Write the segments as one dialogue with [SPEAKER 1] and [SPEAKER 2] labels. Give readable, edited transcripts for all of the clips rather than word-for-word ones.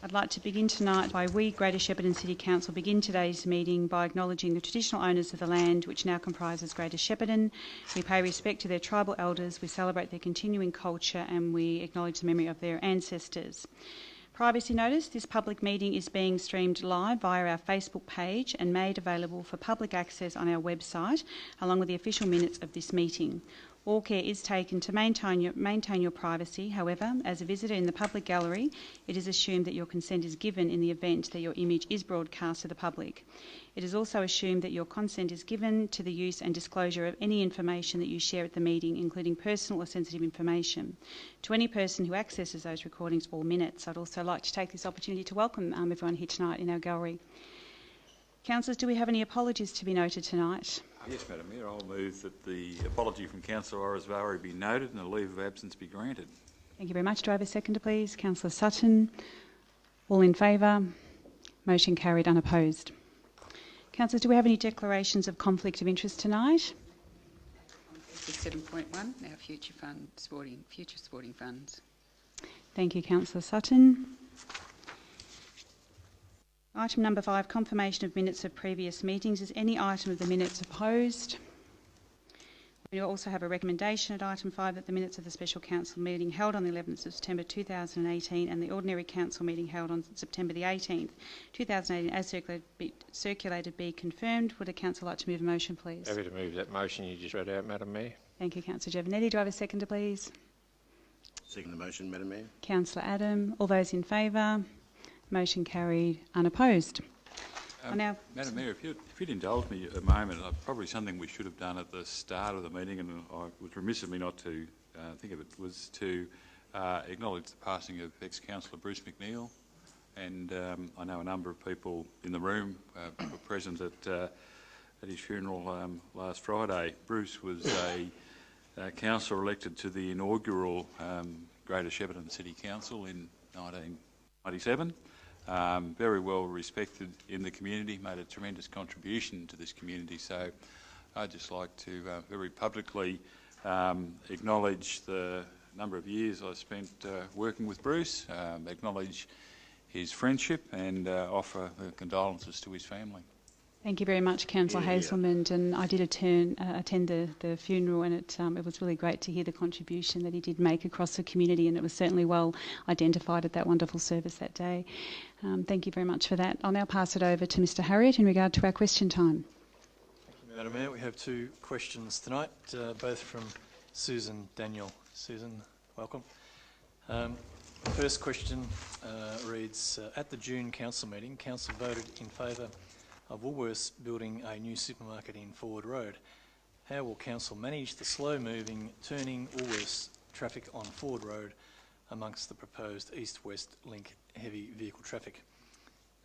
[SPEAKER 1] I'd like to begin tonight by we, Greater Shepparton City Council, begin today's meeting by acknowledging the traditional owners of the land which now comprises Greater Shepparton. We pay respect to their tribal elders, we celebrate their continuing culture and we acknowledge the memory of their ancestors. Privacy notice, this public meeting is being streamed live via our Facebook page and made available for public access on our website, along with the official minutes of this meeting. All care is taken to maintain your privacy. However, as a visitor in the public gallery, it is assumed that your consent is given in the event that your image is broadcast to the public. It is also assumed that your consent is given to the use and disclosure of any information that you share at the meeting, including personal or sensitive information. To any person who accesses those recordings or minutes, I'd also like to take this opportunity to welcome everyone here tonight in our gallery. Councillors, do we have any apologies to be noted tonight?
[SPEAKER 2] Yes, Madam Mayor, I'll move that the apology from Councillor Orozvari be noted and a leave of absence be granted.
[SPEAKER 1] Thank you very much. Do I have a seconder, please? Councillor Sutton. All in favour? Motion carried, unopposed. Councillors, do we have any declarations of conflict of interest tonight?
[SPEAKER 3] 7.1, our future sporting funds.
[SPEAKER 1] Thank you, Councillor Sutton. Item number 5, confirmation of minutes of previous meetings. Is any item of the minutes opposed? We also have a recommendation at item 5 that the minutes of the special council meeting held on the 11th of September 2018 and the ordinary council meeting held on September the 18th, 2018 as circulated be confirmed. Would a council like to move a motion, please?
[SPEAKER 4] Happy to move that motion you just read out, Madam Mayor.
[SPEAKER 1] Thank you, Councillor Giovannetti. Do I have a seconder, please?
[SPEAKER 5] Second the motion, Madam Mayor.
[SPEAKER 1] Councillor Adam. All those in favour? Motion carried, unopposed.
[SPEAKER 2] Madam Mayor, if you'd indulge me a moment, probably something we should have done at the start of the meeting, and I was remiss of me not to think of it, was to acknowledge the passing of ex-councillor Bruce McNeil. And I know a number of people in the room were present at his funeral last Friday. Bruce was a councillor elected to the inaugural Greater Shepparton City Council in 1997. Very well respected in the community, made a tremendous contribution to this community. So I'd just like to very publicly acknowledge the number of years I spent working with Bruce, acknowledge his friendship and offer condolences to his family.
[SPEAKER 1] Thank you very much, Councillor Hazelman, and I did attend the funeral, and it was really great to hear the contribution that he did make across the community, and it was certainly well identified at that wonderful service that day. Thank you very much for that. I'll now pass it over to Mr Harriott in regard to our question time.
[SPEAKER 6] Thank you, Madam Mayor. We have 2 questions tonight, both from Susan Daniel. Susan, welcome. The first question reads, at the June council meeting, council voted in favour of Woolworths building a new supermarket in Ford Road. How will council manage the slow-moving, turning Woolworths traffic on Ford Road amongst the proposed east-west link heavy vehicle traffic?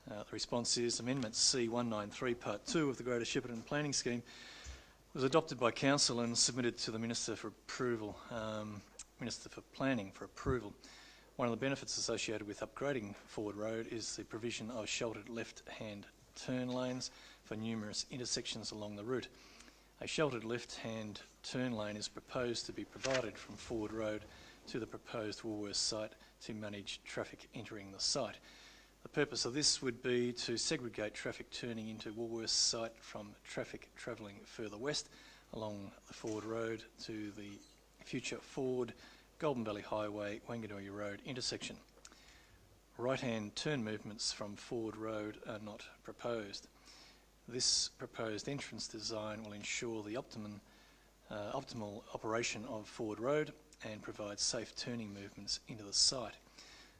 [SPEAKER 6] The response is Amendment C193 Part 2 of the Greater Shepparton Planning Scheme was adopted by council and submitted to the Minister for approval, Minister for Planning for approval. One of the benefits associated with upgrading Ford Road is the provision of sheltered left-hand turn lanes for numerous intersections along the route. A sheltered left-hand turn lane is proposed to be provided from Ford Road to the proposed Woolworths site to manage traffic entering the site. The purpose of this would be to segregate traffic turning into Woolworths site from traffic travelling further west along the Ford Road to the future Ford, Golden Valley Highway, Wanganui Road intersection. Right-hand turn movements from Ford Road are not proposed. This proposed entrance design will ensure the optimal operation of Ford Road and provide safe turning movements into the site.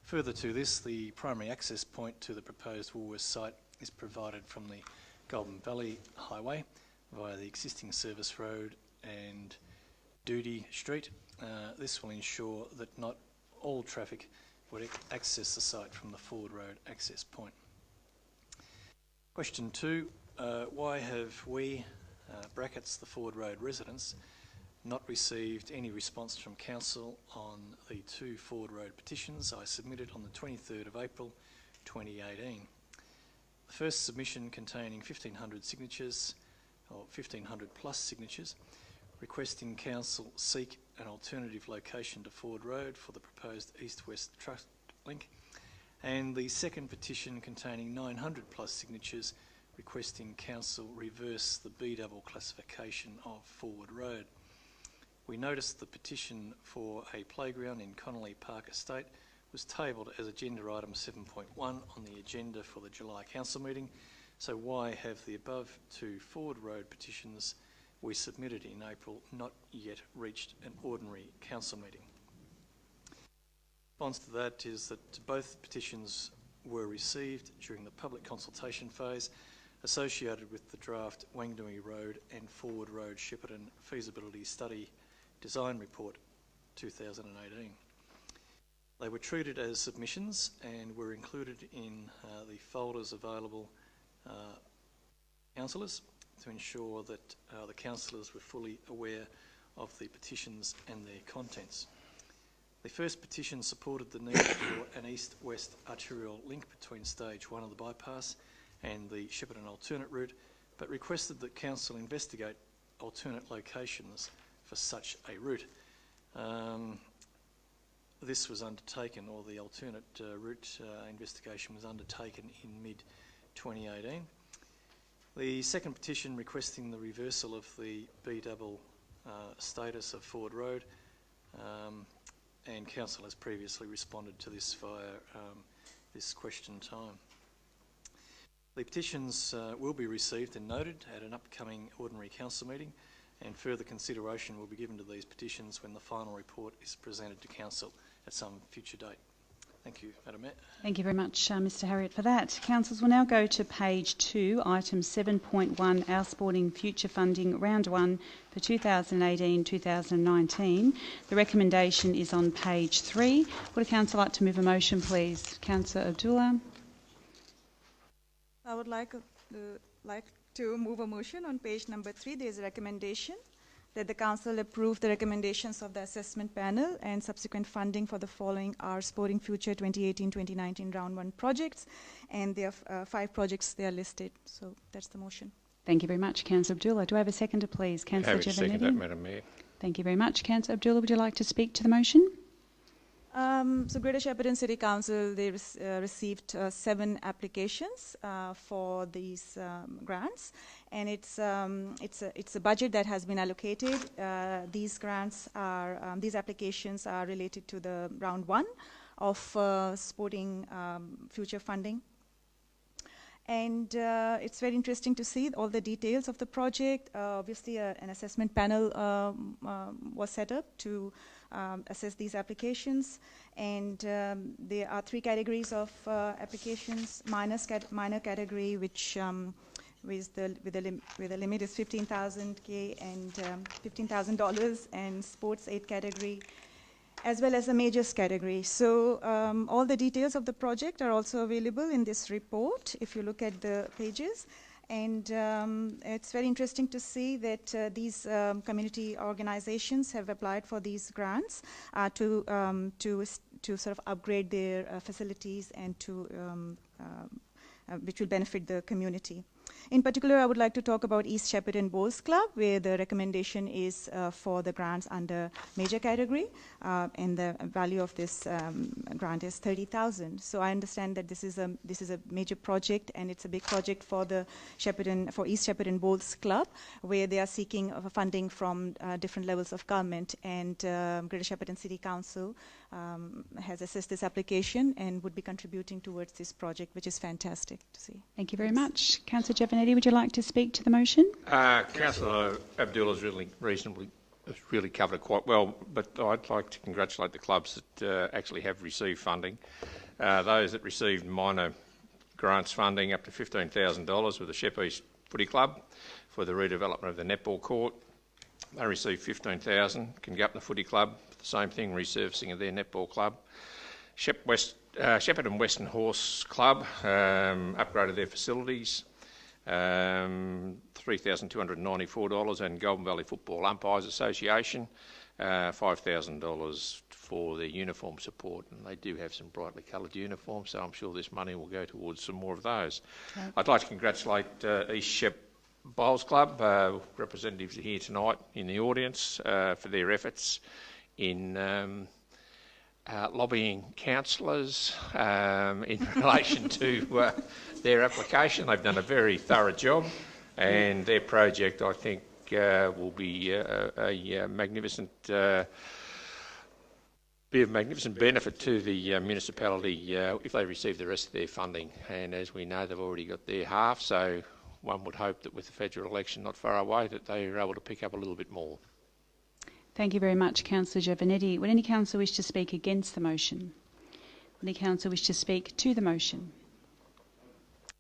[SPEAKER 6] Further to this, the primary access point to the proposed Woolworths site is provided from the Golden Valley Highway via the existing service road and Doody Street. This will ensure that not all traffic would access the site from the Ford Road access point. Question 2, why have we, brackets the Ford Road residents, not received any response from council on the 2 Ford Road petitions I submitted on the 23rd of April 2018? The first submission containing 1,500 signatures, or 1,500 plus signatures, requesting council seek an alternative location to Ford Road for the proposed east-west truck link, and the second petition containing 900 plus signatures requesting Council reverse the B-double classification of Forward Road. We noticed the petition for a playground in Connolly Park Estate was tabled as agenda item 7.1 on the agenda for the July Council meeting, so why have the above two Forward Road petitions we submitted in April not yet reached an ordinary Council meeting? The response to that is that both petitions were received during the public consultation phase associated with the draft Wangdui Road and Forward Road Shepparton Feasibility Study Design Report 2018. They were treated as submissions and were included in the folders available councillors to ensure that the councillors were fully aware of the petitions and their contents. The first petition supported the need for an east-west arterial link between stage 1 of the bypass and the Shepparton alternate route, but requested that council investigate alternate locations for such a route. This was undertaken, or the alternate route investigation was undertaken in mid-2018. The second petition requesting the reversal of the B-double status of Forward Road, and council has previously responded to this via this question time. The petitions will be received and noted at an upcoming ordinary council meeting, and further consideration will be given to these petitions when the final report is presented to council at some future date. Thank you, Madam Mayor.
[SPEAKER 1] Thank you very much, Mr Harriott, for that. Councillors, will now go to page 2, item 7.1, Our Sporting Future Funding, Round 1 for 2018-2019. The recommendation is on page 3. Would a council like to move a motion, please? Councillor Abdullah.
[SPEAKER 7] I would like to move a motion on page number 3. There is a recommendation that the council approve the recommendations of the assessment panel and subsequent funding for the following Our Sporting Future 2018-2019 Round 1 projects, and there are 5 projects they are listed. So that's the motion.
[SPEAKER 1] Thank you very much, Councillor Abdullah. Do I have a seconder, please? Councillor Javanetti.
[SPEAKER 4] Second that, Madam Mayor.
[SPEAKER 1] Thank you very much. Councillor Abdullah, would you like to speak to the motion?
[SPEAKER 7] So Greater Shepparton City Council, they received 7 applications for these grants, and it's a budget that has been allocated. These grants are these applications are related to the round 1 of sporting future funding. And it's very interesting to see all the details of the project. Obviously, an assessment panel was set up to assess these applications, and there are 3 categories of applications: minor category, which with the limit is $15,000 and $15,000, and sports 8 category, as well as a majors category. So all the details of the project are also available in this report if you look at the pages. And it's very interesting to see that these community organizations have applied for these grants to sort of upgrade their facilities and to which will benefit the community. In particular, I would like to talk about East Shepparton Bowls Club, where the recommendation is for the grants under major category, and the value of this grant is $30,000. So I understand that this is a major project, and it's a big project for the East Shepparton Bowls Club, where they are seeking funding from different levels of government, and Greater Shepparton City Council has assessed this application and would be contributing towards this project, which is fantastic to see.
[SPEAKER 1] Thank you very much. Councillor Javanetti, would you like to speak to the motion?
[SPEAKER 4] Councillor Abdullah's really covered it quite well, but I'd like to congratulate the clubs that actually have received funding. Those that received minor grants funding up to $15,000 with the Shep East Footy Club for the redevelopment of the netball court. They received $15,000, can go up the footy club, the same thing, resurfacing of their netball club. Shepparton Western Horse Club upgraded their facilities, $3,294, and Golden Valley Football Umpires Association, $5,000 for their uniform support, and they do have some brightly coloured uniforms, so I'm sure this money will go towards some more of those. Okay. I'd like to congratulate East Shep Bowls Club, representatives here tonight in the audience, for their efforts in lobbying councillors in relation to their application. They've done a very thorough job, and their project, I think, will be a magnificent benefit to the municipality if they receive the rest of their funding. And as we know, they've already got their half, so one would hope that with the federal election not far away that they are able to pick up a little bit more.
[SPEAKER 1] Thank you very much, Councillor Giovannetti. Would any councillor wish to speak against the motion? Would any councillor wish to speak to the motion?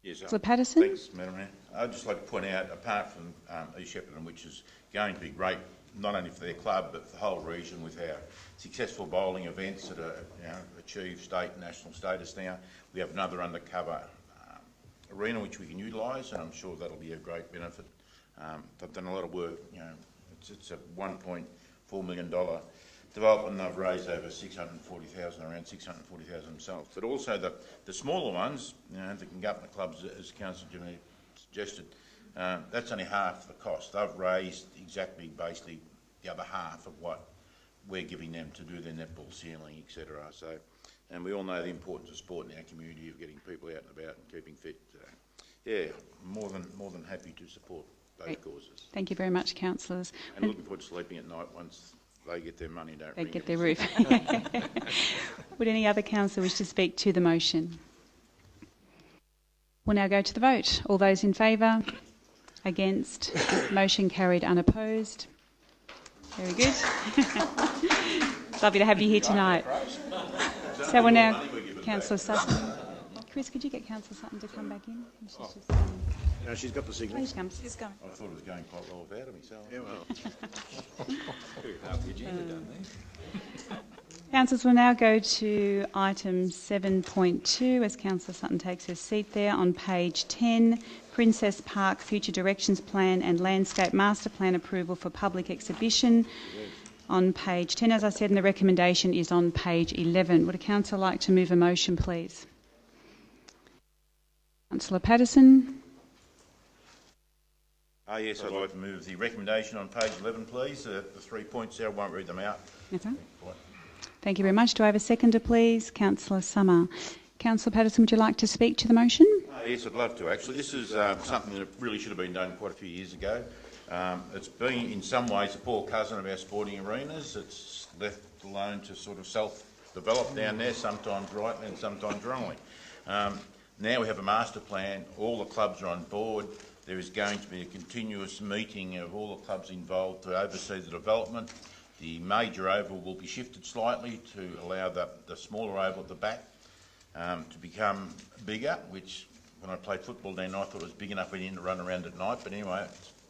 [SPEAKER 8] Yes,
[SPEAKER 1] Councillor Patterson?
[SPEAKER 8] Thanks, Madam Mayor. I'd just like to point out, apart from East Shepparton, which is going to be great not only for their club but for the whole region with our successful bowling events that are achieve state and national status now, we have another undercover arena which we can utilise, and I'm sure that'll be a great benefit. They've done a lot of work. It's a $1.4 million development. They've raised over $640,000, around $640,000 themselves. But also the smaller ones, that can go up in the clubs, as Councillor Jimmy suggested, that's only half the cost. They've raised exactly, basically, the other half of what we're giving them to do their netball, ceiling, etc. So, and we all know the importance of sport in our community, of getting people out and about and keeping fit. Yeah, more than happy to support those causes.
[SPEAKER 1] Thank you very much, councillors.
[SPEAKER 8] And looking forward to sleeping at night once they get their money.
[SPEAKER 1] They get their roof. Would any other councillor wish to speak to the motion? We'll now go to the vote. All those in favour? Against? Motion carried unopposed. Very good. It's lovely to have you here tonight. So we'll now, Councillor Sutton. Chris, could you get Councillor Sutton to come back in?
[SPEAKER 5] No, she's got the signal.
[SPEAKER 1] Oh, she comes.
[SPEAKER 7] She's coming.
[SPEAKER 8] I thought it was going quite well without it myself.
[SPEAKER 5] Yeah, well.
[SPEAKER 2] Half the agenda done there.
[SPEAKER 1] Councillors, will now go to item 7.2 as Councillor Sutton takes her seat there on page 10, Princess Park Future Directions Plan and Landscape Master Plan Approval for Public Exhibition. On page 10, as I said, and the recommendation is on page 11. Would a councillor like to move a motion, please? Councillor Patterson.
[SPEAKER 8] Yes, I'd like to move the recommendation on page 11, please. The 3 points there, I won't read them out.
[SPEAKER 1] Okay. Thank you very much. Do I have a seconder, please? Councillor Summer. Councillor Patterson, would you like to speak to the motion?
[SPEAKER 8] Yes, I'd love to, actually. This is something that really should have been done quite a few years ago. It's been, in some ways, a poor cousin of our sporting arenas. It's left alone to sort of self-develop down there, sometimes rightly and sometimes wrongly. Now we have a master plan. All the clubs are on board. There is going to be a continuous meeting of all the clubs involved to oversee the development. The major oval will be shifted slightly to allow the smaller oval at the back to become bigger, which when I played football then I thought it was big enough we didn't run around at night, but anyway,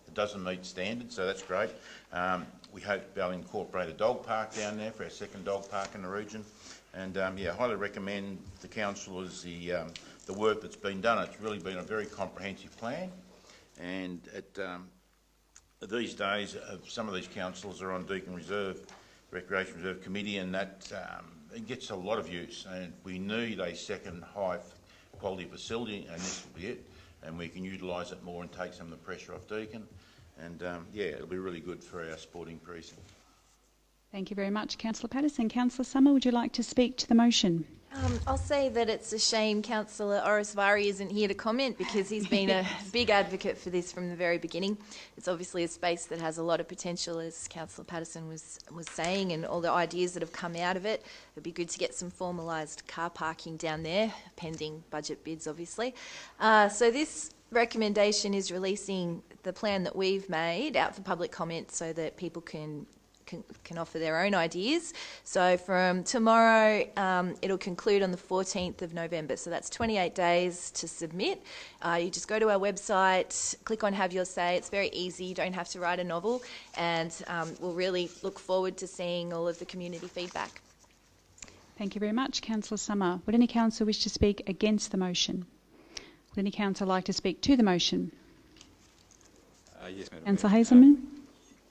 [SPEAKER 8] it doesn't meet standards, so that's great. We hope to be able to incorporate a dog park down there for our second dog park in the region. And yeah, highly recommend the councillors the work that's been done. It's really been a very comprehensive plan, and these days some of these councillors are on Deakin Reserve, Recreation Reserve Committee, and that it gets a lot of use, and we need a second high quality facility, and this will be it, and we can utilise it more and take some of the pressure off Deakin, and yeah, it'll be really good for our sporting precinct.
[SPEAKER 1] Thank you very much, Councillor Patterson. Councillor Summer, would you like to speak to the motion?
[SPEAKER 9] I'll say that it's a shame Councillor Orasvari isn't here to comment, because he's been a big advocate for this from the very beginning. It's obviously a space that has a lot of potential, as Councillor Patterson was saying, and all the ideas that have come out of it. It'd be good to get some formalised car parking down there, pending budget bids, obviously. So this recommendation is releasing the plan that we've made out for public comment so that people can offer their own ideas. So from tomorrow, it'll conclude on the 14th of November. So that's 28 days to submit. You just go to our website, click on Have Your Say. It's very easy. You don't have to write a novel. And we'll really look forward to seeing all of the community feedback.
[SPEAKER 1] Thank you very much, Councillor Summer. Would any councillor wish to speak against the motion? Would any councillor like to speak to the motion?
[SPEAKER 2] Yes, Madam
[SPEAKER 1] Councillor
[SPEAKER 2] Mayor.
[SPEAKER 1] Hazelman?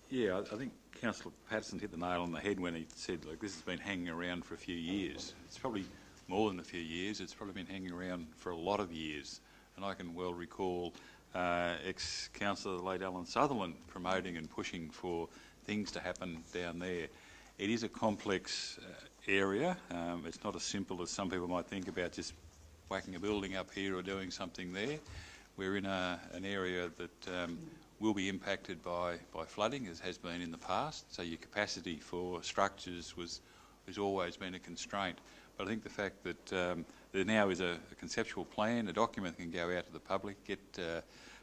[SPEAKER 2] Yeah, I think Councillor Patterson hit the nail on the head when he said, look, this has been hanging around for a few years. It's probably more than a few years. It's probably been hanging around for a lot of years. And I can well recall ex-councillor late Alan Sutherland promoting and pushing for things to happen down there. It is a complex area. It's not as simple as some people might think about just whacking a building up here or doing something there. We're in an area that will be impacted by flooding, as has been in the past, so your capacity for structures has always been a constraint. But I think the fact that there now is a conceptual plan, a document that can go out to the public, get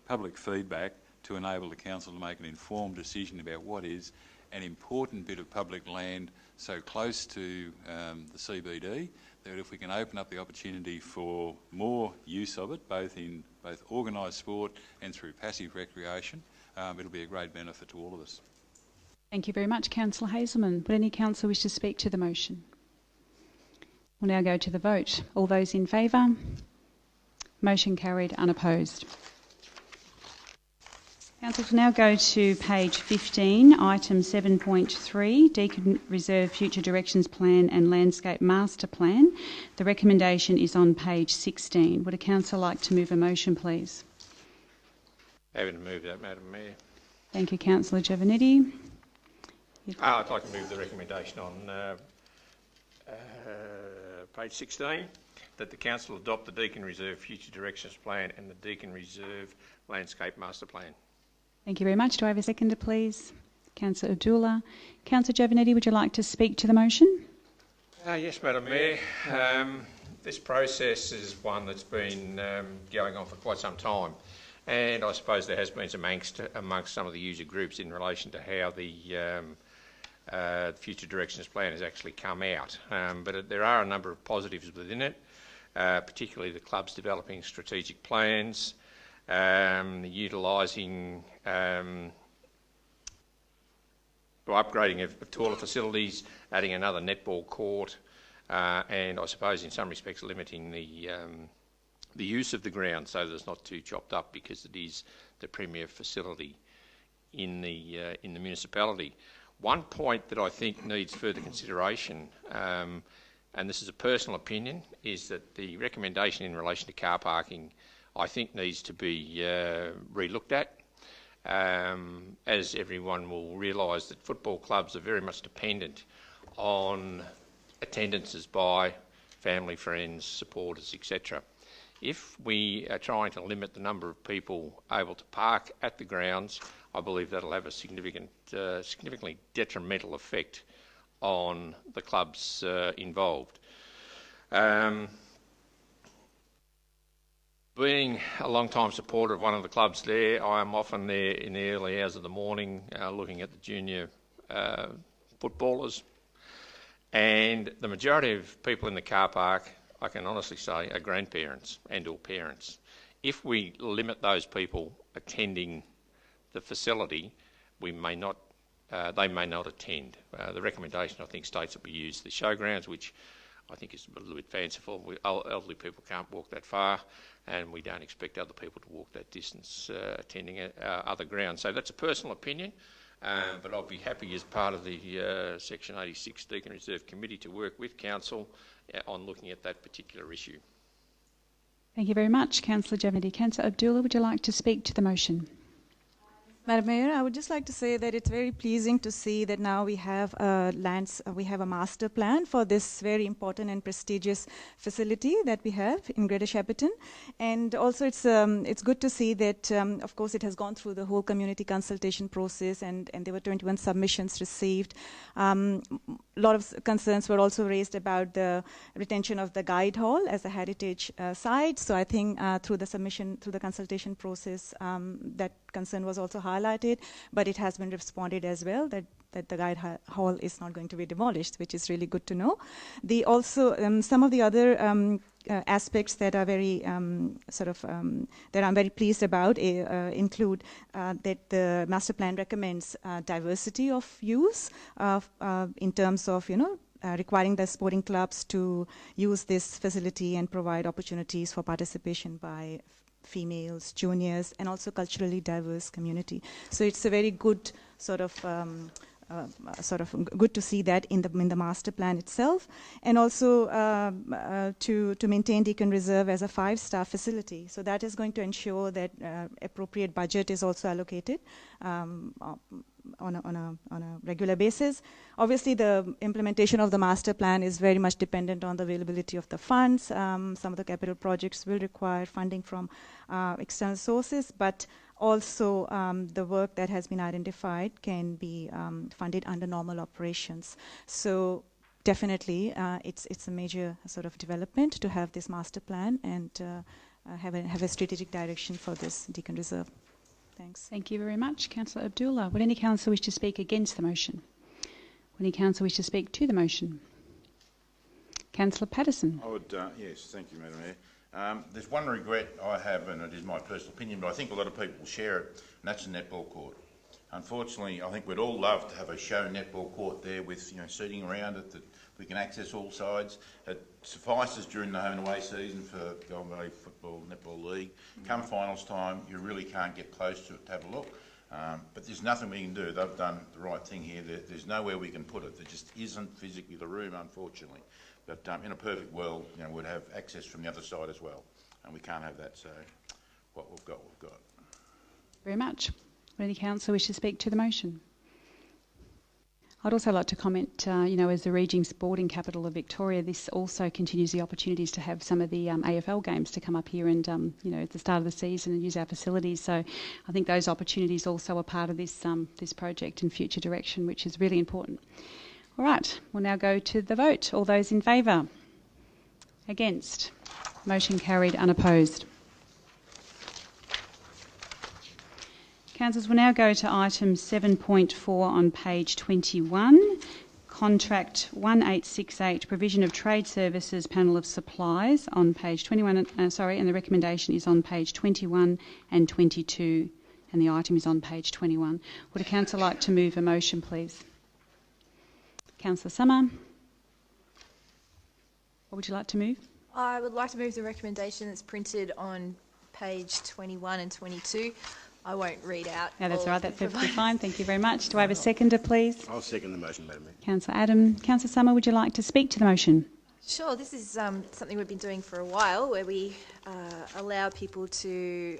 [SPEAKER 2] public feedback to enable the council to make an informed decision about what is an important bit of public land so close to the CBD that if we can open up the opportunity for more use of it, both organised sport and through passive recreation, it'll be a great benefit to all of us.
[SPEAKER 1] Thank you very much, Councillor Hazelman. Would any councillor wish to speak to the motion? We'll now go to the vote. All those in favour? Motion carried, unopposed. Council will now go to page 15, item 7.3, Deakin Reserve Future Directions Plan and Landscape Master Plan. The recommendation is on page 16. Would a councillor like to move a motion, please?
[SPEAKER 4] Happy to move that, Madam Mayor.
[SPEAKER 1] Thank you, Councillor Giovannitti.
[SPEAKER 4] I'd like to move the recommendation on page 16, that the council adopt the Deakin Reserve Future Directions Plan and the Deakin Reserve Landscape Master Plan.
[SPEAKER 1] Thank you very much. Do I have a seconder, please? Councillor Abdullah. Councillor Giovannitti, would you like to speak to the motion?
[SPEAKER 4] Yes, Madam Mayor. This process is one that's been going on for quite some time, and I suppose there has been some angst amongst some of the user groups in relation to how the Future Directions Plan has actually come out. But there are a number of positives within it, particularly the clubs developing strategic plans, utilising upgrading of toilet facilities, adding another netball court, and I suppose in some respects limiting the use of the ground so that it's not too chopped up, because it is the premier facility in the municipality. One point that I think needs further consideration, and this is a personal opinion, is that the recommendation in relation to car parking, I think, needs to be re-looked at. As everyone will realise, that football clubs are very much dependent on attendances by family, friends, supporters, etc. If we are trying to limit the number of people able to park at the grounds, I believe that'll have a significantly detrimental effect on the clubs involved. Being a long-time supporter of one of the clubs there, I am often there in the early hours of the morning looking at the junior footballers, and the majority of people in the car park, I can honestly say, are grandparents and or parents. If we limit those people attending the facility, they may not attend. The recommendation, I think, states that we use the showgrounds, which I think is a little bit fanciful. Elderly people can't walk that far, and we don't expect other people to walk that distance attending other grounds. So that's a personal opinion, but I'll be happy as part of the Section 86 Deakin Reserve Committee to work with Council on looking at that particular issue.
[SPEAKER 1] Thank you very much, Councillor Giovannitti. Councillor Abdullah, would you like to speak to the motion?
[SPEAKER 7] Madam Mayor, I would just like to say that it's very pleasing to see that now we have a master plan for this very important and prestigious facility that we have in Greater Shepparton, and also it's good to see that of course it has gone through the whole community consultation process, and there were 21 submissions received. A lot of concerns were also raised about the retention of the guide hall as a heritage site. So I think through the consultation process, that concern was also highlighted, but it has been responded as well that the guide hall is not going to be demolished, which is really good to know. Some of the other aspects that are very that I'm very pleased about include that the master plan recommends diversity of use in terms of requiring the sporting clubs to use this facility and provide opportunities for participation by females, juniors, and also culturally diverse community. So it's a very good good to see that in the master plan itself, and also to maintain Deakin Reserve as a 5-star facility. So that is going to ensure that appropriate budget is also allocated a regular basis. Obviously, the implementation of the master plan is very much dependent on the availability of the funds. Some of the capital projects will require funding from external sources, but also the work that has been identified can be funded under normal operations. So definitely, it's a major sort of development to have this master plan and have a strategic direction for this Deakin Reserve. Thanks.
[SPEAKER 1] Thank you very much. Councillor Abdullah. Would any councillor wish to speak against the motion? Would any councillor wish to speak to the motion? Councillor Patterson.
[SPEAKER 8] I would, yes, thank you, Madam Mayor. There's one regret I have, and it is my personal opinion, but I think a lot of people will share it, and that's a netball court. Unfortunately, I think we'd all love to have a show netball court there with, you know, seating around it that we can access all sides. It suffices during the home and away season for Golden Valley Football Netball League. Come finals time, you really can't get close to it to have a look. But there's nothing we can do. They've done the right thing here. There's nowhere we can put it. There just isn't physically the room, unfortunately. But in a perfect world, you know, we'd have access from the other side as well. And we can't have that, so what we've got, we've got.
[SPEAKER 1] Very much. Would any councillor wish to speak to the motion? I'd also like to comment, as the region sporting capital of Victoria, this also continues the opportunities to have some of the AFL games to come up here and, at the start of the season and use our facilities. So I think those opportunities also are part of this this project and future direction, which is really important. All right, we'll now go to the vote. All those in favour? Against? Motion carried, unopposed. Councillors, we'll now go to item 7.4 on page 21, contract 1868, provision of trade services panel of supplies on page 21, and the recommendation is on page 21 and 22, and the item is on page 21. Would a councillor like to move a motion, please? Councillor Summer. What would you like to move?
[SPEAKER 9] I would like to move the recommendation that's printed on page 21 and 22. I won't read out.
[SPEAKER 1] No, that's all right. That's perfectly fine. Thank you very much. Do I have a seconder, please?
[SPEAKER 5] I'll second the motion, Madam Mayor.
[SPEAKER 1] Councillor Adam. Councillor Summer, would you like to speak to the motion?
[SPEAKER 9] Sure. This is something we've been doing for a while, where we allow people to,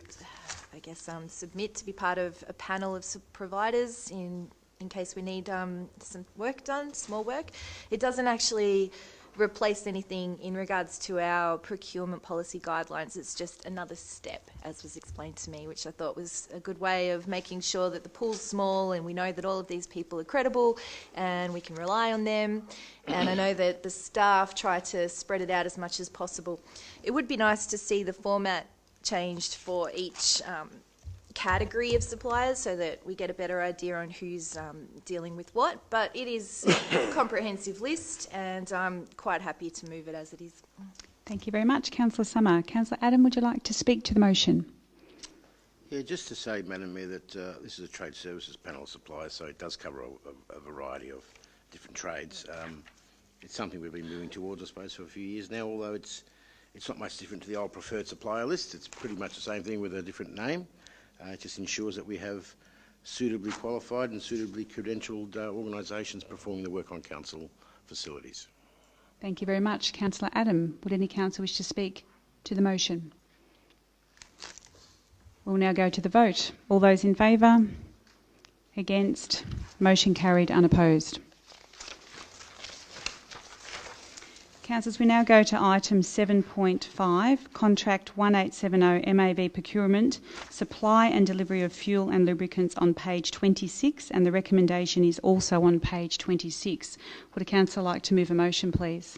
[SPEAKER 9] submit to be part of a panel of providers in case we need some work done, small work. It doesn't actually replace anything in regards to our procurement policy guidelines. It's just another step, as was explained to me, which I thought was a good way of making sure that the pool's small and we know that all of these people are credible and we can rely on them. And I know that the staff try to spread it out as much as possible. It would be nice to see the format changed for each category of suppliers so that we get a better idea on who's dealing with what, but it is a comprehensive list and I'm quite happy to move it as it is.
[SPEAKER 1] Thank you very much. Councillor Summer. Councillor Adam, would you like to speak to the motion?
[SPEAKER 5] Yeah, just to say, Madam Mayor, that this is a trade services panel of suppliers, so it does cover a variety of different trades. It's something we've been moving towards, I suppose, for a few years now, although it's not much different to the old preferred supplier list. It's pretty much the same thing with a different name. It just ensures that we have suitably qualified and suitably credentialed organisations performing the work on council facilities.
[SPEAKER 1] Thank you very much. Councillor Adam, would any councillor wish to speak to the motion? We'll now go to the vote. All those in favour? Against? Motion carried, unopposed. Councillors, we now go to item 7.5, contract 1870 MAV procurement, supply and delivery of fuel and lubricants on page 26, and the recommendation is also on page 26. Would a councillor like to move a motion, please?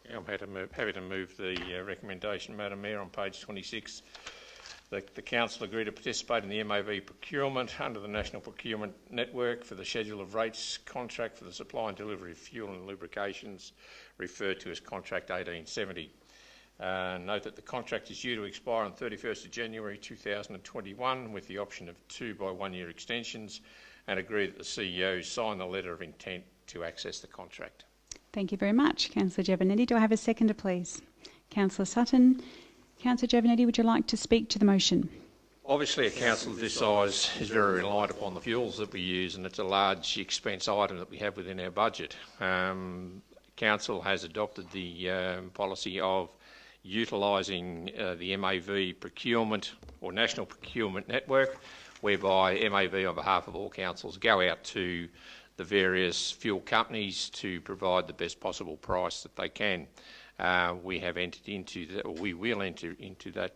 [SPEAKER 4] Yeah, I'm happy to move the recommendation, Madam Mayor, on page 26. The Council agreed to participate in the MAV procurement under the National Procurement Network for the schedule of rates contract for the supply and delivery of fuel and lubrications, referred to as Contract 1870. Note that the contract is due to expire on 31st of January 2021 with the option of 2 by 1 year extensions, and agree that the CEO sign the letter of intent to access the contract.
[SPEAKER 1] Thank you very much. Councillor Giovannetti, do I have a seconder, please? Councillor Sutton. Councillor Giovannetti, would you like to speak to the motion?
[SPEAKER 4] Obviously, a council of this size is very reliant upon the fuels that we use, and it's a large expense item that we have within our budget. Council has adopted the policy of utilising the MAV procurement or National Procurement Network, whereby MAV, on behalf of all councils, go out to the various fuel companies to provide the best possible price that they can. We have entered into that, or we will enter into that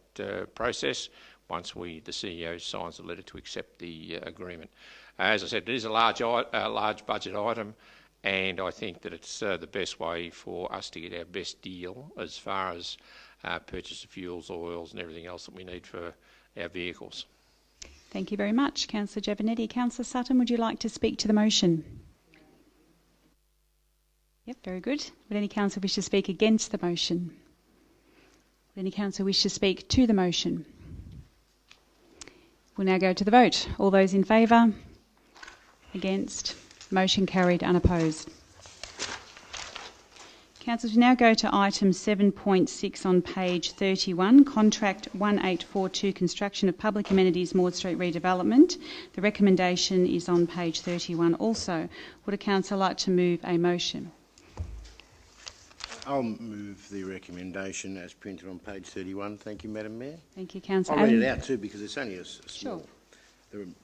[SPEAKER 4] process once the CEO signs a letter to accept the agreement. As I said, it is a large budget item, and I think that it's the best way for us to get our best deal as far as purchase of fuels, oils and everything else that we need for our vehicles.
[SPEAKER 1] Thank you very much, Councillor Giovannetti. Councillor Sutton, would you like to speak to the motion? Yep, very good. Would any councillor wish to speak against the motion? Would any councillor wish to speak to the motion? We'll now go to the vote. All those in favour? Against? Motion carried, unopposed. Councillors, we now go to item 7.6 on page 31, Contract 1842, Construction of Public Amenities, Maud Street Redevelopment. The recommendation is on page 31 also. Would a councillor like to move a motion?
[SPEAKER 5] I'll move the recommendation as printed on page 31. Thank you, Madam Mayor.
[SPEAKER 1] Thank you, Councillor.
[SPEAKER 5] I'll read it out too because it's only a small...
[SPEAKER 1] Sure.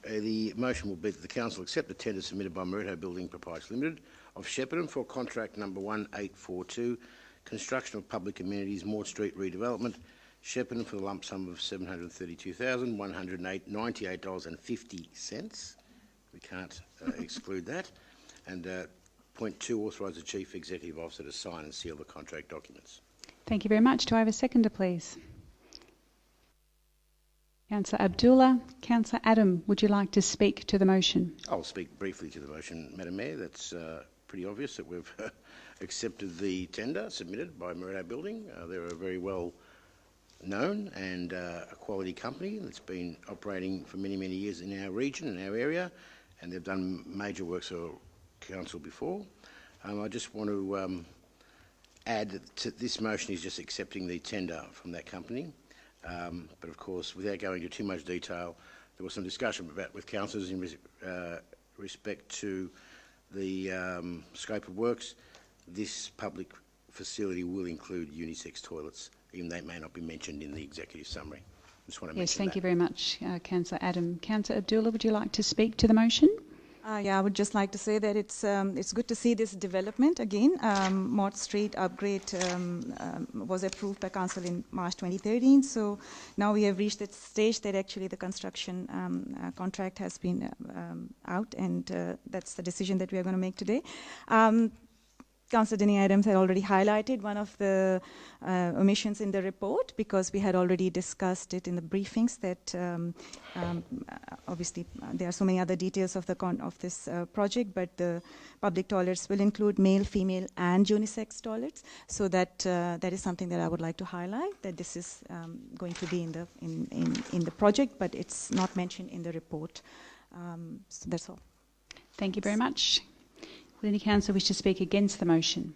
[SPEAKER 5] The motion will be that the Council accept the tender submitted by Moreto Building Proprietary Limited of Shepparton for contract number 1842, construction of public amenities, Maud Street redevelopment, Shepparton, for the lump sum of $732,198.50. We can't exclude that. And point 2, authorise the Chief Executive Officer to sign and seal the contract documents.
[SPEAKER 1] Thank you very much. Do I have a seconder, please? Councillor Abdullah. Councillor Adam, would you like to speak to the motion?
[SPEAKER 5] I'll speak briefly to the motion, Madam Mayor. That's pretty obvious that we've accepted the tender submitted by Moreto Building. They're a very well known and a quality company that's been operating for many, many years in our region, in our area, and they've done major works for council before. I just want to add that this motion is just accepting the tender from that company. But of course, without going into too much detail, there was some discussion with councillors in respect to the scope of works. This public facility will include unisex toilets, even though it may not be mentioned in the executive summary. Just want to mention
[SPEAKER 1] thank
[SPEAKER 5] that.
[SPEAKER 1] you very much, Councillor Adam. Councillor Abdullah, would you like to speak to the motion?
[SPEAKER 7] Yeah, I would just like to say that it's good to see this development again. Maud Street upgrade was approved by Council in March 2013. So now we have reached that stage that actually the construction contract has been out, and that's the decision that we are going to make today. Councillor Denny Adams had already highlighted one of the omissions in the report, because we had already discussed it in the briefings that obviously there are so many other details of this project, but the public toilets will include male, female and unisex toilets. So that that is something that I would like to highlight, that this is going to be in the project, but it's not mentioned in the report. So that's all.
[SPEAKER 1] Thank you very much. Would any councillor wish to speak against the motion?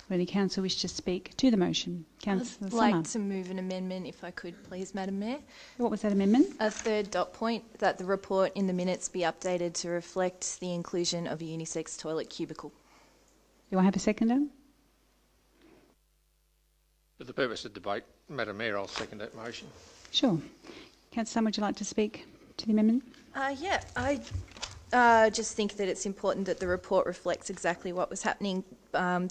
[SPEAKER 1] Would any councillor wish to speak to the motion? Councillor
[SPEAKER 9] I'd
[SPEAKER 1] Summer.
[SPEAKER 9] like to move an amendment, if I could, please, Madam Mayor.
[SPEAKER 1] What was that amendment?
[SPEAKER 9] A third dot point, that the report in the minutes be updated to reflect the inclusion of a unisex toilet cubicle.
[SPEAKER 1] Do I have a seconder?
[SPEAKER 4] For the purpose of debate, Madam Mayor, I'll second that motion.
[SPEAKER 1] Sure. Councillor Summer, would you like to speak to the amendment?
[SPEAKER 9] Yeah, I just think that it's important that the report reflects exactly what was happening.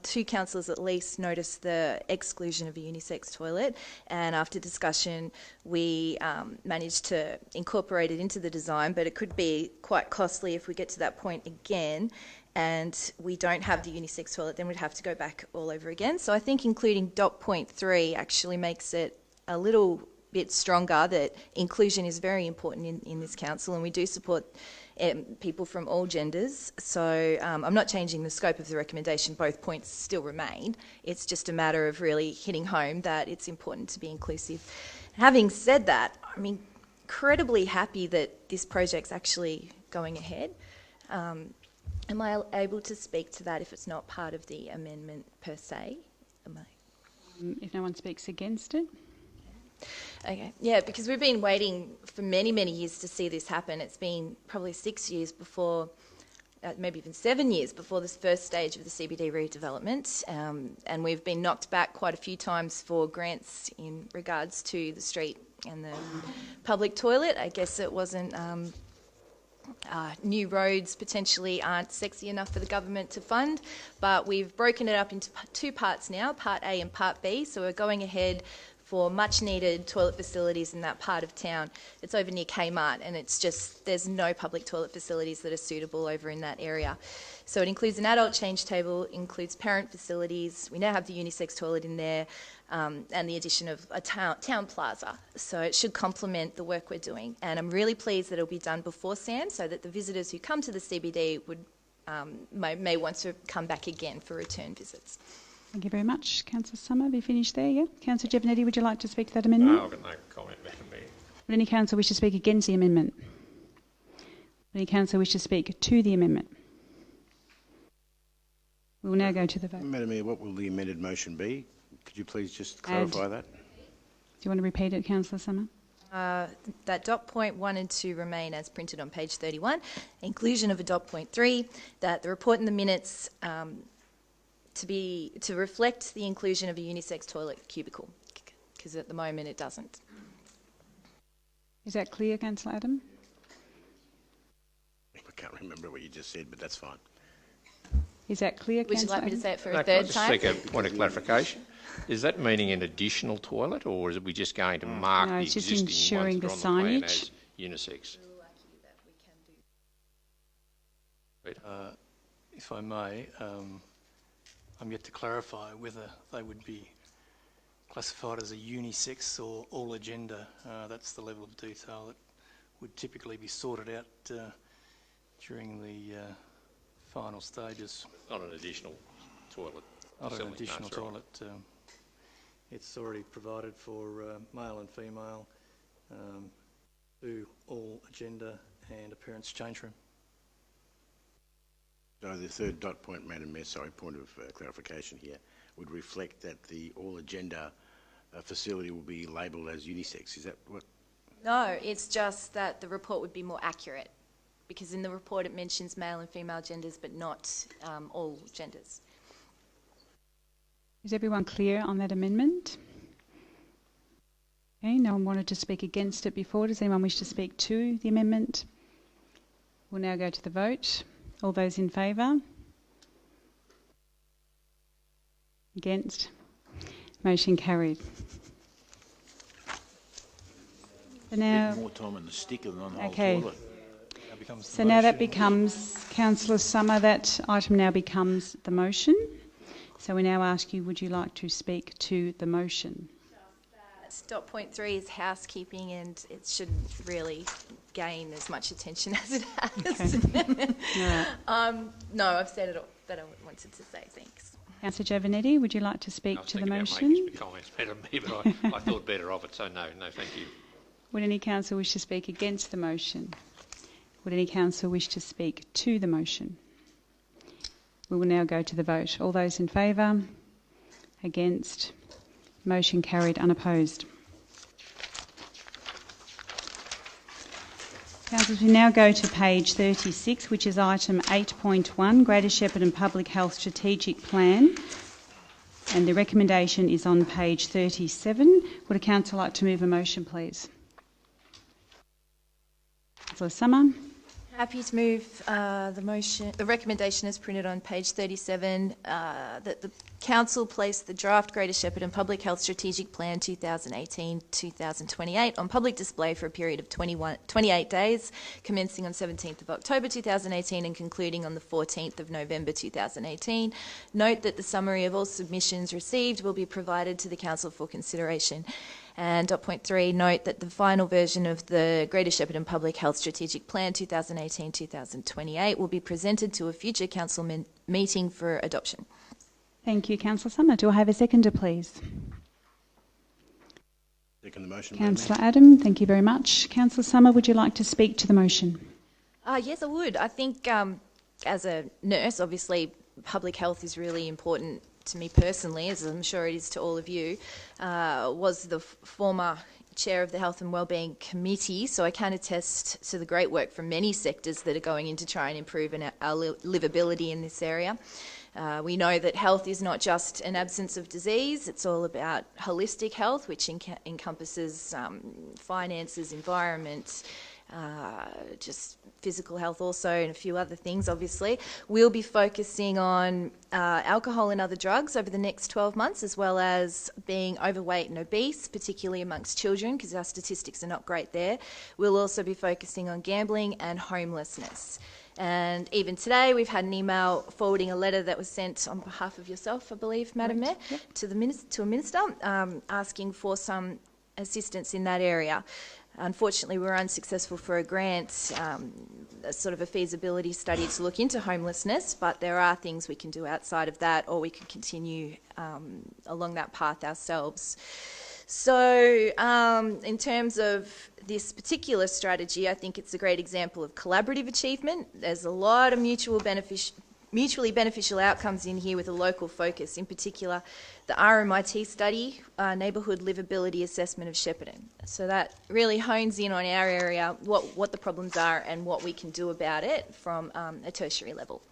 [SPEAKER 9] Two councillors at least noticed the exclusion of a unisex toilet, and after discussion we managed to incorporate it into the design, but it could be quite costly if we get to that point again and we don't have the unisex toilet, then we'd have to go back all over again. So I think including dot point 3 actually makes it a little bit stronger that inclusion is very important in this council, and we do support people from all genders. So I'm not changing the scope of the recommendation. Both points still remain. It's just a matter of really hitting home that it's important to be inclusive. Having said that, I'm incredibly happy that this project's actually going ahead. Am I able to speak to that if it's not part of the amendment per se?
[SPEAKER 1] If no one speaks against it?
[SPEAKER 9] Okay, yeah, because we've been waiting for many, many years to see this happen. It's been probably 6 years before, maybe even 7 years before this first stage of the CBD redevelopment, and we've been knocked back quite a few times for grants in regards to the street and the public toilet. I guess it wasn't. New roads potentially aren't sexy enough for the government to fund, but we've broken it up into two parts now, Part A and Part B, so we're going ahead for much needed toilet facilities in that part of town. It's over near Kmart, and it's just, there's no public toilet facilities that are suitable over in that area. So it includes an adult change table, includes parent facilities. We now have the unisex toilet in there, and the addition of a town plaza. So it should complement the work we're doing. And I'm really pleased that it'll be done before SAM, so that the visitors who come to the CBD would may want to come back again for return visits.
[SPEAKER 1] Thank you very much. Councillor Summer, have you finished there? Yeah. Councillor Giovanetti, would you like to speak to that amendment?
[SPEAKER 4] No, I've got no comment, Madam Mayor.
[SPEAKER 1] Would any councillor wish to speak against the amendment? Would any councillor wish to speak to the amendment? We will now go to the vote.
[SPEAKER 5] Madam Mayor, what will the amended motion be? Could you please just clarify that?
[SPEAKER 1] Do you want to repeat it, Councillor Summer?
[SPEAKER 9] That dot point 1 and 2 remain as printed on page 31. Inclusion of a dot point 3, that the report in the minutes to reflect the inclusion of a unisex toilet cubicle, because at the moment it doesn't.
[SPEAKER 1] Is that clear, Councillor Adam?
[SPEAKER 5] I can't remember what you just said, but that's fine.
[SPEAKER 1] Is that clear,
[SPEAKER 9] Would you
[SPEAKER 1] Councillor
[SPEAKER 9] like me to
[SPEAKER 1] Adam?
[SPEAKER 9] say it for
[SPEAKER 4] No,
[SPEAKER 9] a
[SPEAKER 4] can I
[SPEAKER 9] third
[SPEAKER 4] just
[SPEAKER 9] time?
[SPEAKER 4] seek a point of clarification? Is that meaning an additional toilet, or is it we just going to mark
[SPEAKER 1] No,
[SPEAKER 4] the
[SPEAKER 1] it's just
[SPEAKER 4] existing
[SPEAKER 1] ensuring
[SPEAKER 4] ones
[SPEAKER 1] the
[SPEAKER 4] that are on the plan
[SPEAKER 1] signage.
[SPEAKER 4] as unisex?
[SPEAKER 6] If I may, I'm yet to clarify whether they would be classified as a unisex or all agenda. That's the level of detail that would typically be sorted out during the final stages.
[SPEAKER 4] Not an additional toilet.
[SPEAKER 6] Not an
[SPEAKER 4] facility,
[SPEAKER 6] additional
[SPEAKER 4] no, sorry.
[SPEAKER 6] toilet. It's already provided for male and female, to all agenda and a parents' change room.
[SPEAKER 5] So the third dot point, Madam Mayor, sorry, point of clarification here, would reflect that the all agenda facility will be labelled as unisex. Is that what?
[SPEAKER 9] No, it's just that the report would be more accurate, because in the report it mentions male and female genders, but not all genders.
[SPEAKER 1] Is everyone clear on that amendment? Okay, no one wanted to speak against it before. Does anyone wish to speak to the amendment? We'll now go to the vote. All those in favour? Against? Motion carried. So now,
[SPEAKER 8] More time on the sticker than on the
[SPEAKER 1] okay.
[SPEAKER 8] whole toilet.
[SPEAKER 6] Now becomes the
[SPEAKER 1] So now that
[SPEAKER 6] motion.
[SPEAKER 1] becomes, Councillor Summer, that item now becomes the motion. So we now ask you, would you like to speak to the motion?
[SPEAKER 9] Dot point 3 is housekeeping, and it shouldn't really gain as much attention as it has.
[SPEAKER 1] Okay. All right.
[SPEAKER 9] No, I've said it all that I wanted to say. Thanks.
[SPEAKER 1] Councillor Giovanetti, would you like to
[SPEAKER 4] I
[SPEAKER 1] speak
[SPEAKER 4] was
[SPEAKER 1] to the
[SPEAKER 4] thinking about
[SPEAKER 1] motion?
[SPEAKER 4] making some comments, Madam Mayor, but I thought better of it, so no, thank you.
[SPEAKER 1] Would any council wish to speak against the motion? Would any council wish to speak to the motion? We will now go to the vote. All those in favour? Against? Motion carried unopposed. Councillors, we now go to page 36, which is item 8.1, Greater Shepparton Public Health Strategic Plan. And the recommendation is on page 37. Would a council like to move a motion, please? Councillor Summer.
[SPEAKER 9] Happy to move the motion. The recommendation is printed on page 37 that the council place the draft Greater Shepparton Public Health Strategic Plan 2018-2028 on public display for a period of 28 days, commencing on 17th of October 2018 and concluding on the 14th of November 2018. Note that the summary of all submissions received will be provided to the council for consideration. And dot point 3, note that the final version of the Greater Shepparton Public Health Strategic Plan 2018-2028 will be presented to a future council meeting for adoption.
[SPEAKER 1] Thank you, Councillor Summer. Do I have a seconder, please?
[SPEAKER 5] Second the motion.
[SPEAKER 1] Councillor Adam, thank you very much. Councillor Summer, would you like to speak to the motion?
[SPEAKER 9] Yes, I would. I think as a nurse, obviously, public health is really important to me personally, as I'm sure it is to all of you. Was the former chair of the Health and Wellbeing Committee, so I can attest to the great work from many sectors that are going in to try and improve our livability in this area. We know that health is not just an absence of disease, it's all about holistic health, which encompasses finances, environment, just physical health also, and a few other things, obviously. We'll be focusing on alcohol and other drugs over the next 12 months, as well as being overweight and obese, particularly amongst children, because our statistics are not great there. We'll also be focusing on gambling and homelessness. And even today, we've had an email forwarding a letter that was sent on behalf of yourself, I believe, Madam Mayor, to a minister, asking for some assistance in that area. Unfortunately, we were unsuccessful for a grant, a sort of a feasibility study to look into homelessness, but there are things we can do outside of that, or we can continue along that path ourselves. So in terms of this particular strategy, I think it's a great example of collaborative achievement. There's a lot of mutually beneficial outcomes in here with a local focus, in particular the RMIT study, Neighbourhood Livability Assessment of Shepparton. So that really hones in on our area, what the problems are and what we can do about it from a tertiary level.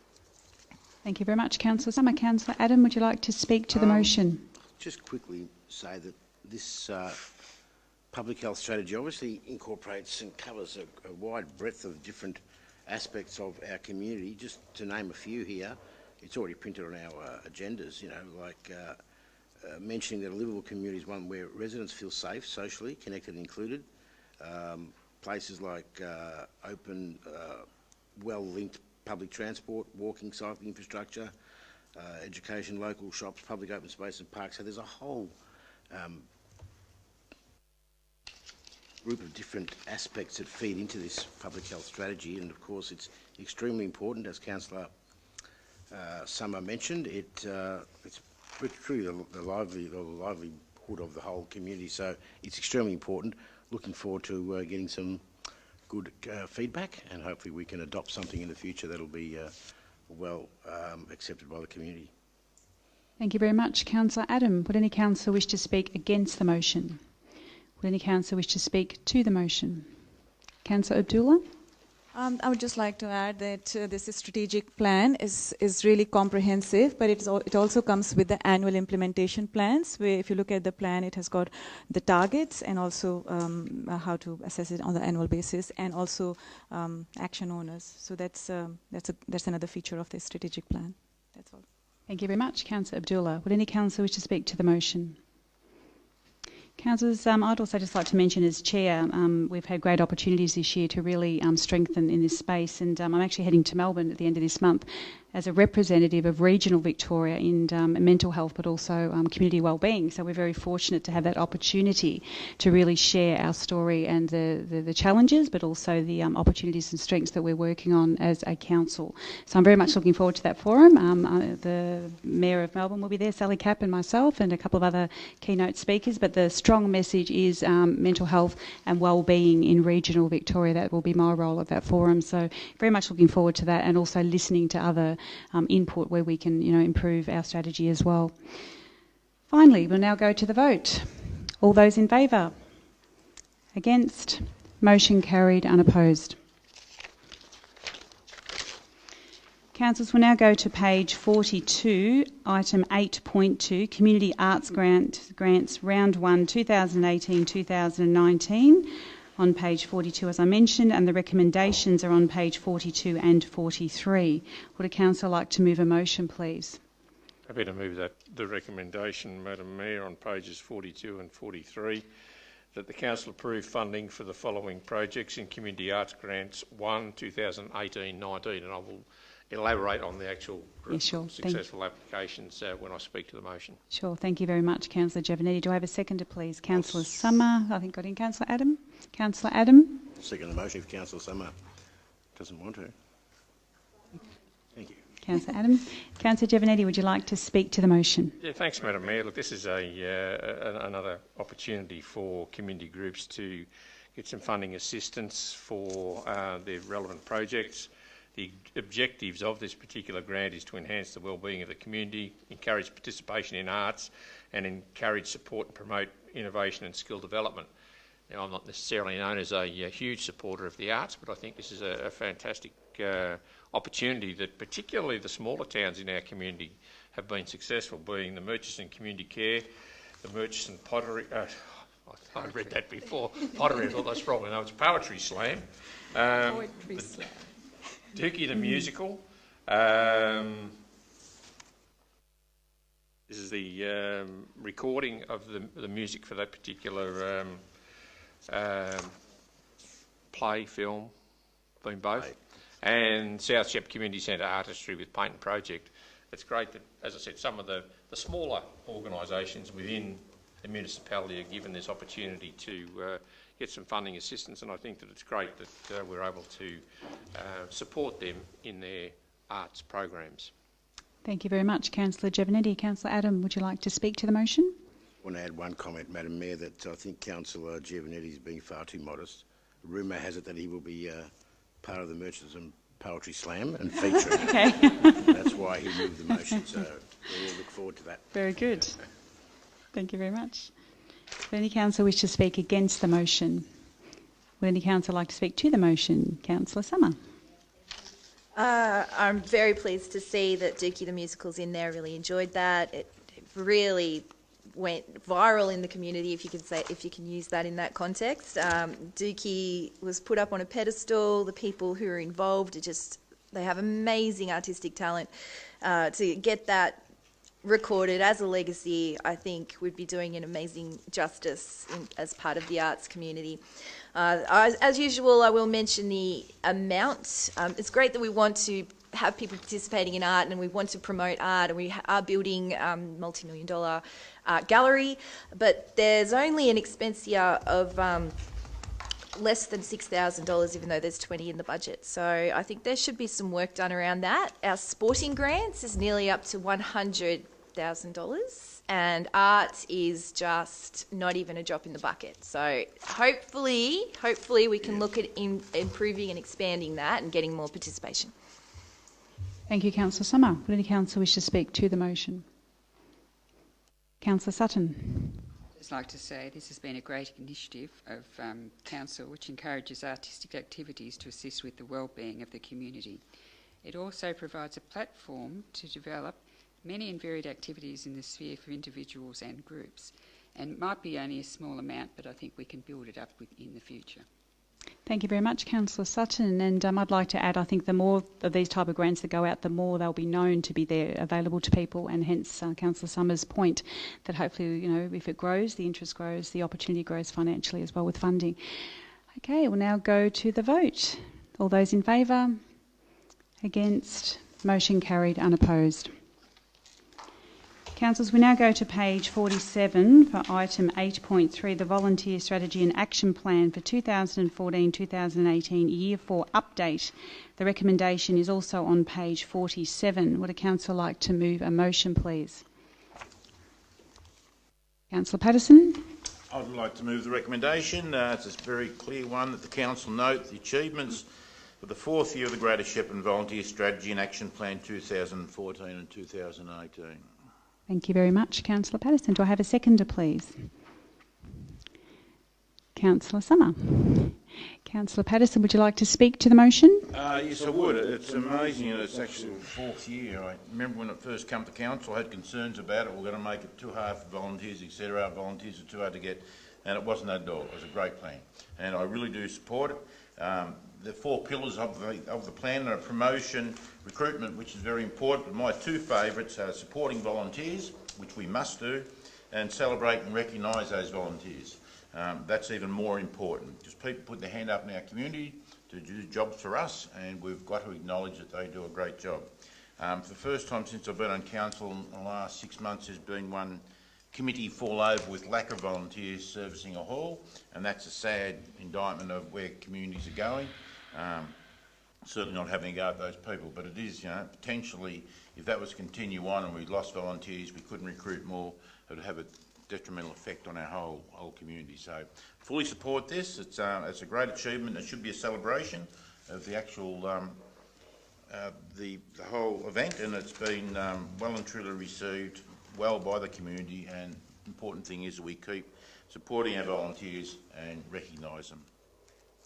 [SPEAKER 1] Thank you very much, Councillor Summer. Councillor Adam, would you like to speak to the motion?
[SPEAKER 5] Just quickly say that this public health strategy obviously incorporates and covers a wide breadth of different aspects of our community. Just to name a few here, it's already printed on our agendas, you know, like mentioning that a livable community is one where residents feel safe, socially, connected and included. Places like open, well-linked public transport, walking, cycling infrastructure, education, local shops, public open space and parks. So there's a whole group of different aspects that feed into this public health strategy, and of course it's extremely important, as Councillor Summer mentioned. It's truly the livelihood of the whole community, so it's extremely important. Looking forward to getting some good feedback, and hopefully we can adopt something in the future that'll be well accepted by the community.
[SPEAKER 1] Thank you very much, Councillor Adam. Would any councillor wish to speak against the motion? Would any councillor wish to speak to the motion? Councillor Abdullah?
[SPEAKER 7] I would just like to add that this strategic plan is really comprehensive, but it also comes with the annual implementation plans, where if you look at the plan, it has got the targets and also how to assess it on the annual basis, and also action owners. So that's another feature of this strategic plan. That's all.
[SPEAKER 1] Thank you very much, Councillor Abdullah. Would any councillor wish to speak to the motion? Councillors, I'd also just like to mention as Chair, we've had great opportunities this year to really strengthen in this space, and I'm actually heading to Melbourne at the end of this month as a representative of regional Victoria in mental health, but also community wellbeing. So we're very fortunate to have that opportunity to really share our story and the challenges, but also the opportunities and strengths that we're working on as a council. So I'm very much looking forward to that forum. The Mayor of Melbourne will be there, Sally Capp and myself, and a couple of other keynote speakers, but the strong message is mental health and wellbeing in regional Victoria. That will be my role at that forum. So very much looking forward to that, and also listening to other input where we can, improve our strategy as well. Finally, we'll now go to the vote. All those in favour? Against? Motion carried, unopposed. Councillors, we'll now go to page 42, item 8.2, Community Arts Grants, Round 1, 2018-2019. On page 42, as I mentioned, and the recommendations are on page 42 and 43. Would a councillor like to move a motion, please?
[SPEAKER 4] Happy to move the recommendation, Madam Mayor, on pages 42 and 43, that the council approve funding for the following projects in Community Arts Grants 1, 2018-19, and I will elaborate on the actual successful applications when I speak to the motion.
[SPEAKER 1] Sure, thank you very much, Councillor Giovannetti. Do I have a seconder, please? Councillor Summer, I think got in. Councillor Adam? Councillor Adam?
[SPEAKER 5] Second the motion if Councillor Summer doesn't want to. Thank you.
[SPEAKER 1] Councillor Adam. Councillor Giovannetti, would you like to speak to the motion?
[SPEAKER 4] Yeah, thanks, Madam Mayor. Look, this is another opportunity for community groups to get some funding assistance for their relevant projects. The objectives of this particular grant is to enhance the wellbeing of the community, encourage participation in arts, and encourage, support and promote innovation and skill development. Now, I'm not necessarily known as a huge supporter of the arts, but I think this is a fantastic opportunity that particularly the smaller towns in our community have been successful, being the Murchison Community Care, the Murchison Pottery, I read that before, pottery, I thought that's wrong, no, it's Poetry Slam.
[SPEAKER 3] Poetry Slam.
[SPEAKER 4] Dookie the Musical. This is the recording of the music for that particular play, film, been both. And South Shep Community Centre Artistry with Paint and Project. It's great that, as I said, some of the smaller organisations within the municipality are given this opportunity to get some funding assistance, and I think that it's great that we're able to support them in their arts programs.
[SPEAKER 1] Thank you very much, Councillor Giovannetti. Councillor Adam, would you like to speak to the motion?
[SPEAKER 5] I want to add one comment, Madam Mayor, that I think Councillor Giovannetti is being far too modest. Rumour has it that he will be part of the Murchison Poetry Slam and featuring.
[SPEAKER 1] Okay.
[SPEAKER 5] That's why he moved the motion, so we'll look forward to that.
[SPEAKER 1] Very good. Thank you very much. Would any councillor wish to speak against the motion? Would any councillor like to speak to the motion? Councillor Summer.
[SPEAKER 9] I'm very pleased to see that Dookie the Musical's in there. Really enjoyed that. It really went viral in the community, if you can use that in that context. Dookie was put up on a pedestal. The people who are involved they have amazing artistic talent. To get that recorded as a legacy, I think would be doing an amazing justice as part of the arts community. As usual, I will mention the amount. It's great that we want to have people participating in art and we want to promote art, and we are building multi-million-dollar art gallery, but there's only an expense here of less than $6,000, even though there's 20 in the budget. So I think there should be some work done around that. Our sporting grants is nearly up to $100,000, and art is just not even a drop in the bucket. So hopefully we can look at improving and expanding that and getting more participation.
[SPEAKER 1] Thank you, Councillor Summer. Would any councillor wish to speak to the motion? Councillor Sutton.
[SPEAKER 3] I'd just like to say this has been a great initiative of Council, which encourages artistic activities to assist with the well-being of the community. It also provides a platform to develop many and varied activities in the sphere for individuals and groups. And it might be only a small amount, but I think we can build it up in the future.
[SPEAKER 1] Thank you very much, Councillor Sutton. And I'd like to add, I think the more of these type of grants that go out, the more they'll be known to be there, available to people, and hence Councillor Summers' point that hopefully, if it grows, the interest grows, the opportunity grows financially as well with funding. Okay, we'll now go to the vote. All those in favour? Against? Motion carried, unopposed. Councillors, we now go to page 47 for item 8.3, the Volunteer Strategy and Action Plan for 2014-2018 Year 4 update. The recommendation is also on page 47. Would a councillor like to move a motion, please? Councillor Patterson.
[SPEAKER 8] I'd like to move the recommendation. It's a very clear one that the Council note the achievements for the fourth year of the Greater Shepparton Volunteer Strategy and Action Plan 2014 and 2018.
[SPEAKER 1] Thank you very much, Councillor Patterson. Do I have a seconder, please? Councillor Summer. Councillor Patterson, would you like to speak to the motion?
[SPEAKER 8] Yes, I would. It's amazing that it's actually the fourth year. I remember when it first came to Council, I had concerns about it. We're going to make it too hard for volunteers, etc. Volunteers are too hard to get, and it wasn't at all. It was a great plan, and I really do support it. The four pillars of the plan are promotion, recruitment, which is very important, but my two favourites are supporting volunteers, which we must do, and celebrate and recognise those volunteers. That's even more important, because people put their hand up in our community to do jobs for us, and we've got to acknowledge that they do a great job. For the first time since I've been on Council in the last 6 months, there's been one committee fall over with lack of volunteers servicing a hall, and that's a sad indictment of where communities are going. Certainly not having a go at those people, but it is, potentially, if that was to continue on and we lost volunteers, we couldn't recruit more, it would have a detrimental effect on our whole community. So, fully support this. It's a great achievement. It should be a celebration of the actual the whole event, and it's been well and truly received well by the community. And the important thing is that we keep supporting our volunteers and recognise them.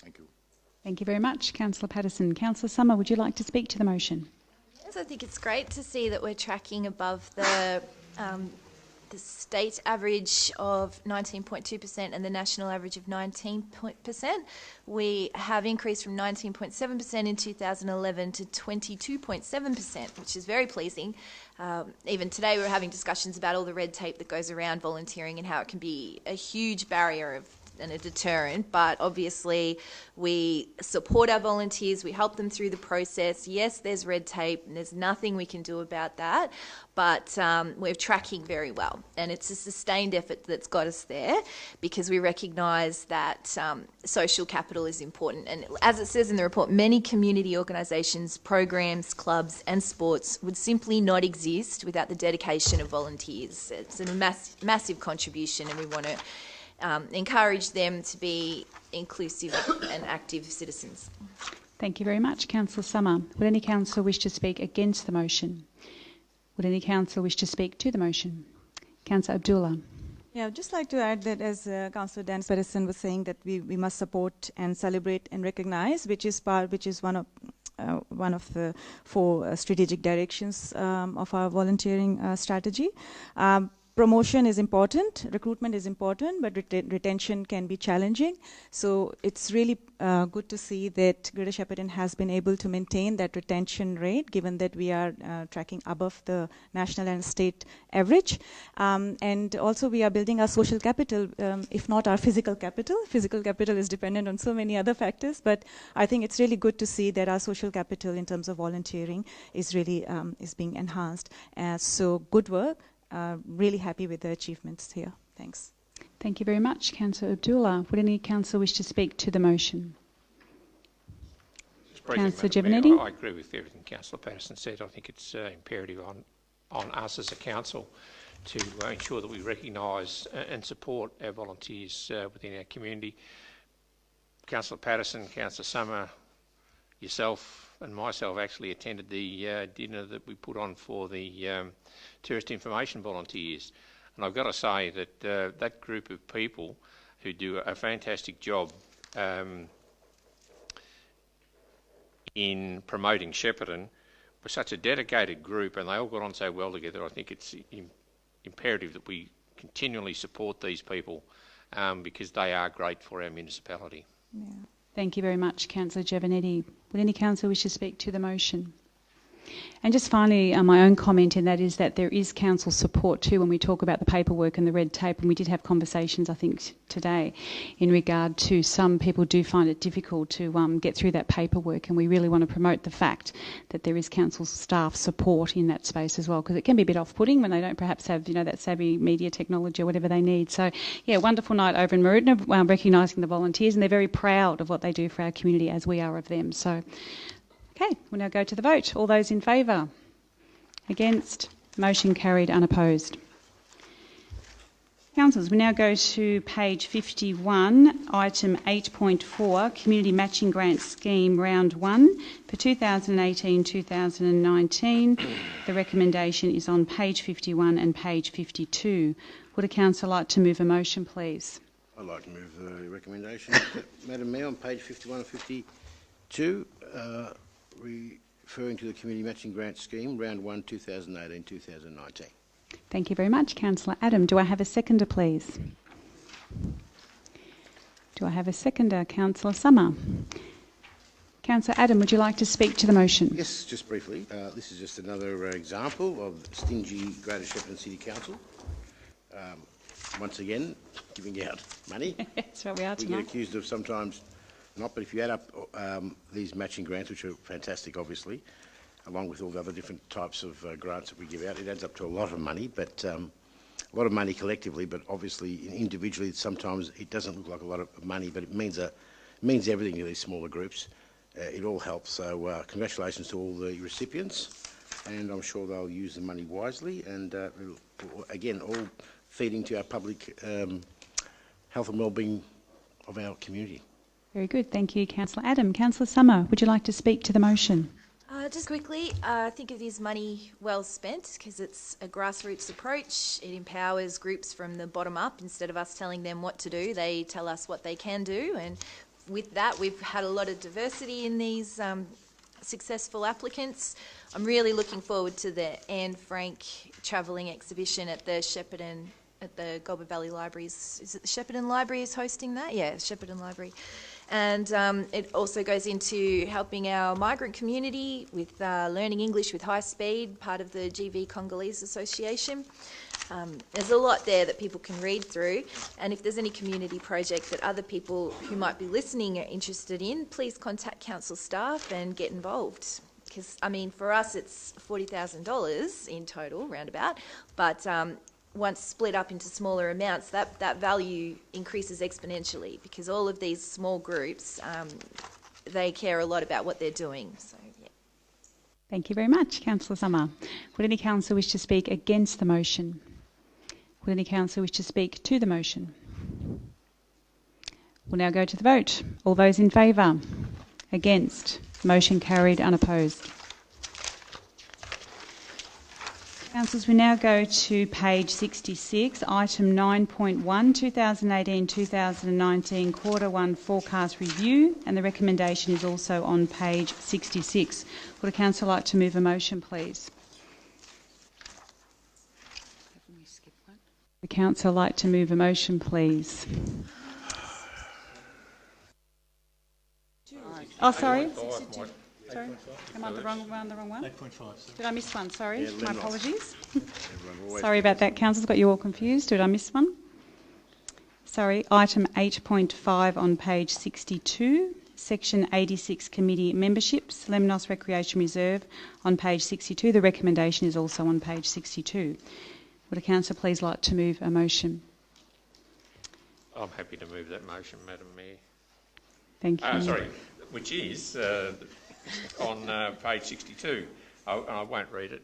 [SPEAKER 8] Thank you.
[SPEAKER 1] Thank you very much, Councillor Patterson. Councillor Summer, would you like to speak to the motion?
[SPEAKER 9] Yes, I think it's great to see that we're tracking above the state average of 19.2% and the national average of 19%. We have increased from 19.7% in 2011 to 22.7%, which is very pleasing. Even today we were having discussions about all the red tape that goes around volunteering and how it can be a huge barrier and a deterrent, but obviously we support our volunteers, we help them through the process. Yes, there's red tape and there's nothing we can do about that, but we're tracking very well, and it's a sustained effort that's got us there because we recognise that social capital is important, and as it says in the report, many community organisations, programs, clubs and sports would simply not exist without the dedication of volunteers. It's a massive contribution, and we want to encourage them to be inclusive and active citizens.
[SPEAKER 1] Thank you very much, Councillor Summer. Would any councillor wish to speak against the motion? Would any councillor wish to speak to the motion? Councillor Abdullah.
[SPEAKER 7] Yeah, I'd just like to add that, as Councillor Dan Patterson was saying, that we must support and celebrate and recognise, which is one of the 4 strategic directions of our volunteering strategy. Promotion is important, recruitment is important, but retention can be challenging. So it's really good to see that Greater Shepparton has been able to maintain that retention rate, given that we are tracking above the national and state average. And also we are building our social capital, if not our physical capital. Physical capital is dependent on so many other factors, but I think it's really good to see that our social capital in terms of volunteering is really is being enhanced. So good work. Really happy with the achievements here. Thanks.
[SPEAKER 1] Thank you very much, Councillor Abdullah. Would any councillor wish to speak to the motion? Councillor Giovanetti.
[SPEAKER 4] I agree with everything Councillor Patterson said. I think it's imperative on us as a council to ensure that we recognise and support our volunteers within our community. Councillor Patterson, Councillor Summer, yourself and myself actually attended the dinner that we put on for the tourist information volunteers, and I've got to say that that group of people who do a fantastic job in promoting Shepparton were such a dedicated group, and they all got on so well together. I think it's imperative that we continually support these people because they are great for our municipality.
[SPEAKER 1] Yeah. Thank you very much, Councillor Giovanetti. Would any councillor wish to speak to the motion? And just finally, my own comment in that is that there is council support too when we talk about the paperwork and the red tape, and we did have conversations, I think, today in regard to some people do find it difficult to get through that paperwork, and we really want to promote the fact that there is council staff support in that space as well, because it can be a bit off-putting when they don't perhaps have, that savvy media technology or whatever they need. So, yeah, wonderful night over in Mooroopna, recognising the volunteers, and they're very proud of what they do for our community as we are of them. So, okay, we'll now go to the vote. All those in favour? Against? Motion carried unopposed. Councillors, we now go to page 51, item 8.4, Community Matching Grant Scheme, Round 1 for 2018-2019. The recommendation is on page 51 and page 52. Would a councillor like to move a motion, please?
[SPEAKER 5] I'd like to move the recommendation. Madam Mayor, on page 51 and 52, referring to the Community Matching Grant Scheme, Round 1, 2018-2019.
[SPEAKER 1] Thank you very much, Councillor Adam. Do I have a seconder, please? Do I have a seconder? Councillor Summer. Councillor Adam, would you like to speak to the motion?
[SPEAKER 5] Yes, just briefly. This is just another example of stingy Greater Shepparton City Council. Once again, giving out money.
[SPEAKER 1] That's what we are tonight.
[SPEAKER 5] We get accused of sometimes not, but if you add up these matching grants, which are fantastic, obviously, along with all the other different types of grants that we give out, it adds up to a lot of money, but a lot of money collectively, but obviously individually sometimes it doesn't look like a lot of money, but it means everything to these smaller groups. It all helps. So congratulations to all the recipients, and I'm sure they'll use the money wisely, and again, all feeding to our public health and wellbeing of our community.
[SPEAKER 1] Very good. Thank you, Councillor Adam. Councillor Summer, would you like to speak to the motion?
[SPEAKER 9] Just quickly, I think it is money well spent because it's a grassroots approach. It empowers groups from the bottom up. Instead of us telling them what to do, they tell us what they can do. And with that, we've had a lot of diversity in these successful applicants. I'm really looking forward to the Anne Frank travelling exhibition at the Shepparton, at the Goulburn Valley Libraries. Is it the Shepparton Library is hosting that? Yeah, Shepparton Library. And it also goes into helping our migrant community with learning English with high speed, part of the GV Congolese Association. There's a lot there that people can read through, and if there's any community project that other people who might be listening are interested in, please contact council staff and get involved. Because, I mean, for us it's $40,000 in total, roundabout, but once split up into smaller amounts, that value increases exponentially, because all of these small groups, they care a lot about what they're doing. So, yeah.
[SPEAKER 1] Thank you very much, Councillor Summer. Would any councillor wish to speak against the motion? Would any councillor wish to speak to the motion? We'll now go to the vote. All those in favour? Against? Motion carried, unopposed. Councillors, we now go to page 66, item 9.1, 2018-2019 Quarter 1 Forecast Review, and the recommendation is also on page 66. Would a councillor like to move a motion, please?
[SPEAKER 3] Haven't we skipped one?
[SPEAKER 1] Would a councillor like to move a motion, please? Oh, sorry. Sorry, am I the wrong one?
[SPEAKER 6] 8.5.
[SPEAKER 1] Did I miss one? Sorry,
[SPEAKER 5] Yeah,
[SPEAKER 1] my
[SPEAKER 5] Lemnos.
[SPEAKER 1] apologies.
[SPEAKER 5] Always
[SPEAKER 1] Sorry about that, councillors. Got you all confused. Did I miss one? Sorry, item 8.5 on page 62, section 86 committee memberships, Lemnos Recreation Reserve on page 62. The recommendation is also on page 62. Would a councillor please like to move a motion?
[SPEAKER 4] I'm happy to move that motion, Madam Mayor.
[SPEAKER 1] Thank you.
[SPEAKER 4] Sorry, which is on page 62. I won't read it,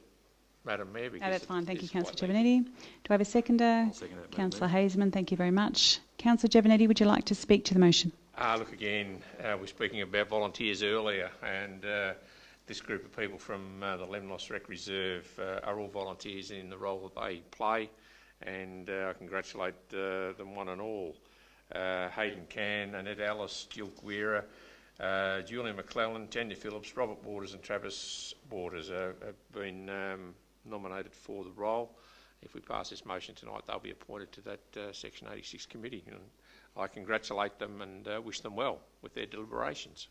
[SPEAKER 4] Madam Mayor.
[SPEAKER 1] No, that's fine. Thank you, Councillor
[SPEAKER 4] Jevon.
[SPEAKER 1] Giovannetti. Do I have a seconder?
[SPEAKER 2] I'll second that, Madam
[SPEAKER 1] Councillor
[SPEAKER 2] Mayor.
[SPEAKER 1] Hazeman, thank you very much. Councillor Giovannetti, would you like to speak to the motion?
[SPEAKER 4] Look, again, we're speaking about volunteers earlier, and this group of people from the Lemnos Rec Reserve are all volunteers in the role that they play, and I congratulate them one and all. Hayden Cann, Annette Ellis, Jill Guerra, Julian McClellan, Tanya Phillips, Robert Waters and Travis Waters have been nominated for the role. If we pass this motion tonight, they'll be appointed to that Section 86 committee, and I congratulate them and wish them well with their deliberations.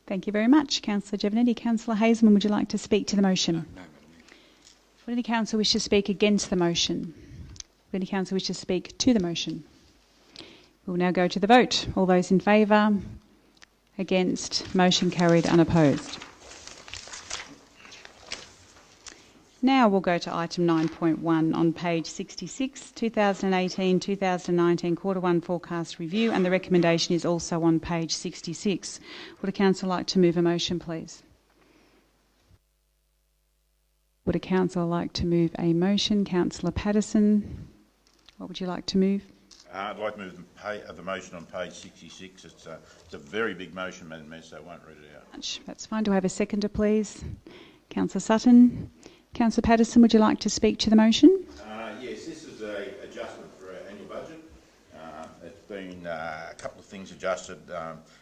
[SPEAKER 1] Thank you very much, Councillor Giovannetti. Councillor Hazeman, would you like to speak to the motion?
[SPEAKER 2] No, Madam Mayor.
[SPEAKER 1] Would any councillor wish to speak against the motion? Would any councillor wish to speak to the motion? We'll now go to the vote. All those in favour? Against? Motion carried, unopposed. Now we'll go to item 9.1 on page 66, 2018-2019 Quarter 1 Forecast Review, and the recommendation is also on page 66. Would a councillor like to move a motion, please? Would a councillor like to move a motion? Councillor Patterson, what would you like to move?
[SPEAKER 8] I'd like to move the motion on page 66. It's a very big motion, Madam Mayor, so I won't read it out.
[SPEAKER 1] That's fine. Do I have a seconder, please? Councillor Sutton. Councillor Patterson, would you like to speak to the motion?
[SPEAKER 8] Yes, this is an adjustment for our annual budget. It's been a couple of things adjusted.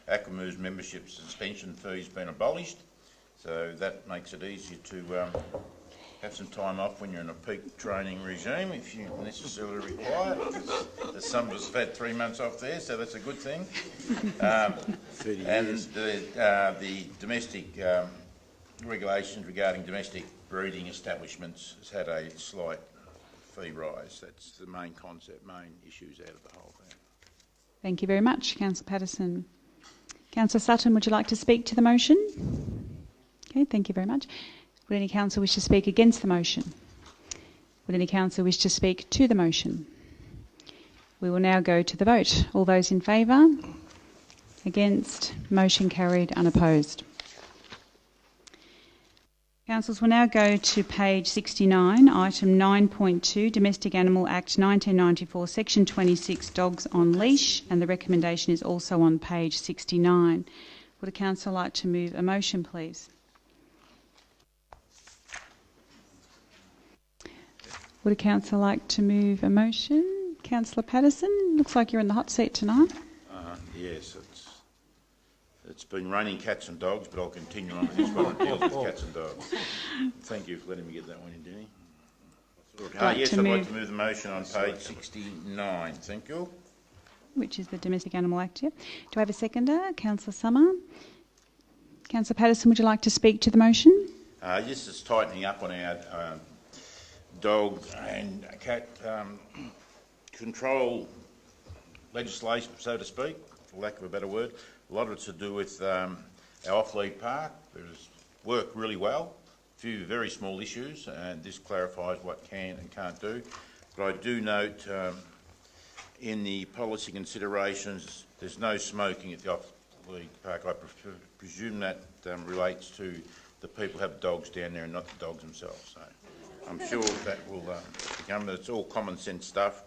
[SPEAKER 8] Aquamove's membership suspension fee's been abolished, so that makes it easier to have some time off when you're in a peak training regime, if you necessarily require it. Some of us have had 3 months off there, so that's a good thing. And the domestic regulations regarding domestic breeding establishments has had a slight fee rise. That's the main concept, main issues out of the whole thing.
[SPEAKER 1] Thank you very much, Councillor Patterson. Councillor Sutton, would you like to speak to the motion? Okay, thank you very much. Would any councillor wish to speak against the motion? Would any councillor wish to speak to the motion? We will now go to the vote. All those in favour? Against? Motion carried, unopposed. Councillors, will now go to page 69, item 9.2, Domestic Animal Act 1994, section 26, Dogs on Leash, and the recommendation is also on page 69. Would a councillor like to move a motion, please? Would a councillor like to move a motion? Councillor Patterson, looks like you're in the hot seat tonight.
[SPEAKER 8] Yes, it's It's been raining cats and dogs, but I'll continue on with this one and deal with cats and dogs. Thank you for letting me get that one in, Denny. Yes, I'd like to move the motion on page 69. Thank you.
[SPEAKER 1] Which is the Domestic Animal Act, yeah. Do I have a seconder? Councillor Summer. Councillor Patterson, would you like to speak to the motion?
[SPEAKER 8] This is tightening up on our dog and cat control legislation, so to speak, for lack of a better word. A lot of it's to do with our off-lead park. It's worked really well. A few very small issues, and this clarifies what can and can't do. But I do note in the policy considerations, there's no smoking at the off-lead park. I presume that relates to the people who have dogs down there and not the dogs themselves. So I'm sure that will become, it's all common sense stuff.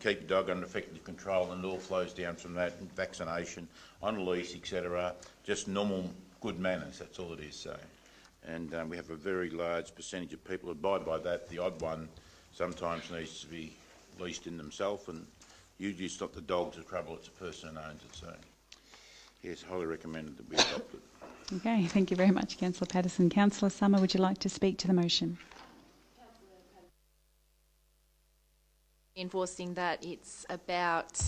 [SPEAKER 8] Keep your dog under effective control, and it all flows down from that. Vaccination, on a leash, etc. Just normal good manners, that's all it is. So, and we have a very large percentage of people who abide by that. The odd one sometimes needs to be leashed in themselves, and usually it's not the dog's the trouble, it's the person who owns it. So, yes, highly recommended that we adopt it.
[SPEAKER 1] Okay, thank you very much, Councillor Patterson. Councillor Summer, would you like to speak to the motion?
[SPEAKER 9] Enforcing that it's about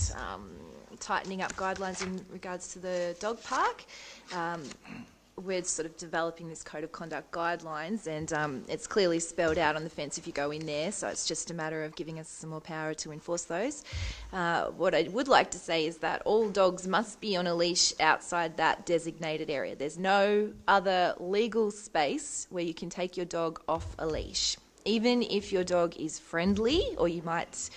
[SPEAKER 9] tightening up guidelines in regards to the dog park. We're sort of developing this code of conduct guidelines, and it's clearly spelled out on the fence if you go in there, so it's just a matter of giving us some more power to enforce those. What I would like to say is that all dogs must be on a leash outside that designated area. There's no other legal space where you can take your dog off a leash. Even if your dog is friendly, or you might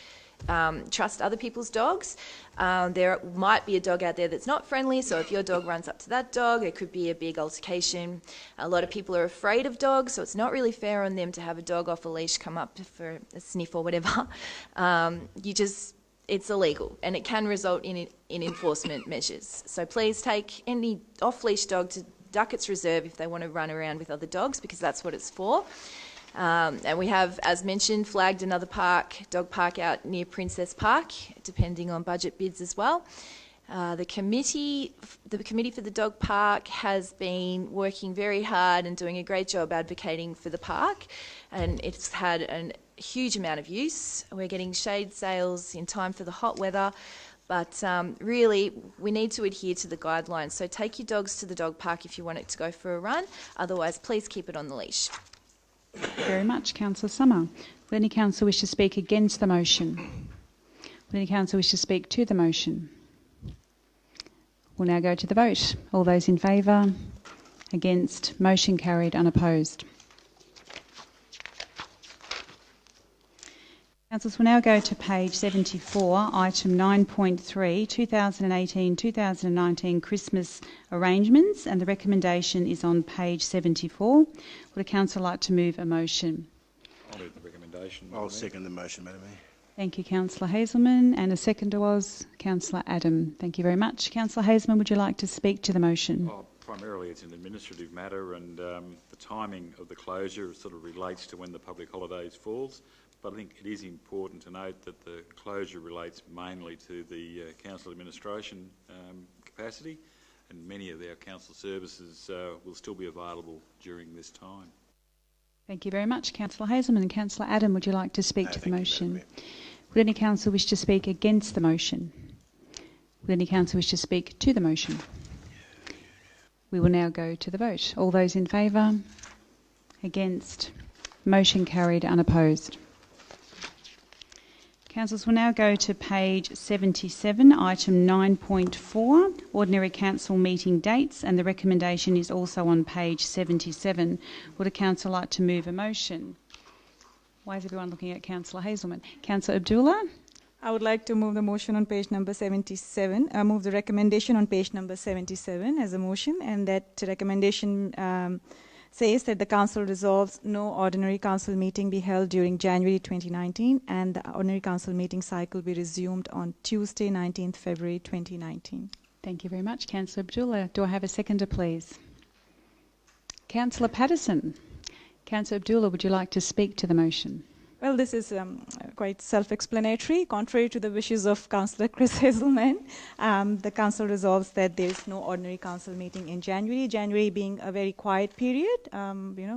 [SPEAKER 9] trust other people's dogs, there might be a dog out there that's not friendly, so if your dog runs up to that dog, there could be a big altercation. A lot of people are afraid of dogs, so it's not really fair on them to have a dog off a leash come up for a sniff or whatever. It's illegal, and it can result in enforcement measures. So please take any off-leash dog to Duckett's Reserve if they want to run around with other dogs, because that's what it's for. And we have, as mentioned, flagged another dog park out near Princess Park, depending on budget bids as well. The committee for the dog park has been working very hard and doing a great job advocating for the park, and it's had a huge amount of use. We're getting shade sales in time for the hot weather, but really we need to adhere to the guidelines. So take your dogs to the dog park if you want it to go for a run, otherwise please keep it on the leash.
[SPEAKER 1] Thank you very much, Councillor Summer. Would any councillor wish to speak against the motion? Would any councillor wish to speak to the motion? We'll now go to the vote. All those in favour? Against? Motion carried, unopposed. Councillors, we'll now go to page 74, item 9.3, 2018-2019 Christmas arrangements, and the recommendation is on page 74. Would a councillor like to move a motion?
[SPEAKER 2] I'll move the recommendation.
[SPEAKER 5] I'll second the motion, Madam Mayor.
[SPEAKER 1] Thank you, Councillor Hazelman, and a seconder was Councillor Adam. Thank you very much. Councillor Hazelman, would you like to speak to the motion?
[SPEAKER 2] Well, primarily it's an administrative matter, and the timing of the closure sort of relates to when the public holidays falls. But I think it is important to note that the closure relates mainly to the council administration capacity, and many of our council services will still be available during this time.
[SPEAKER 1] Thank you very much, Councillor Hazelman. And Councillor Adam, would you like to speak to the motion? Would any councillor wish to speak against the motion? Would any councillor wish to speak to the motion? We will now go to the vote. All those in favour? Against? Motion carried, unopposed. Councillors, will now go to page 77, item 9.4, ordinary council meeting dates, and the recommendation is also on page 77. Would a councillor like to move a motion? Why is everyone looking at Councillor Hazelman? Councillor Abdullah?
[SPEAKER 7] I would like to move the motion on page number 77, move the recommendation on page number 77 as a motion, and that recommendation says that the council resolves no ordinary council meeting be held during January 2019, and the ordinary council meeting cycle be resumed on Tuesday 19th February 2019.
[SPEAKER 1] Thank you very much, Councillor Abdullah. Do I have a seconder, please? Councillor Patterson. Councillor Abdullah, would you like to speak to the motion?
[SPEAKER 7] Well, this is quite self-explanatory. Contrary to the wishes of Councillor Chris Hazelman, the Council resolves that there is no ordinary Council meeting in January. January being a very quiet period,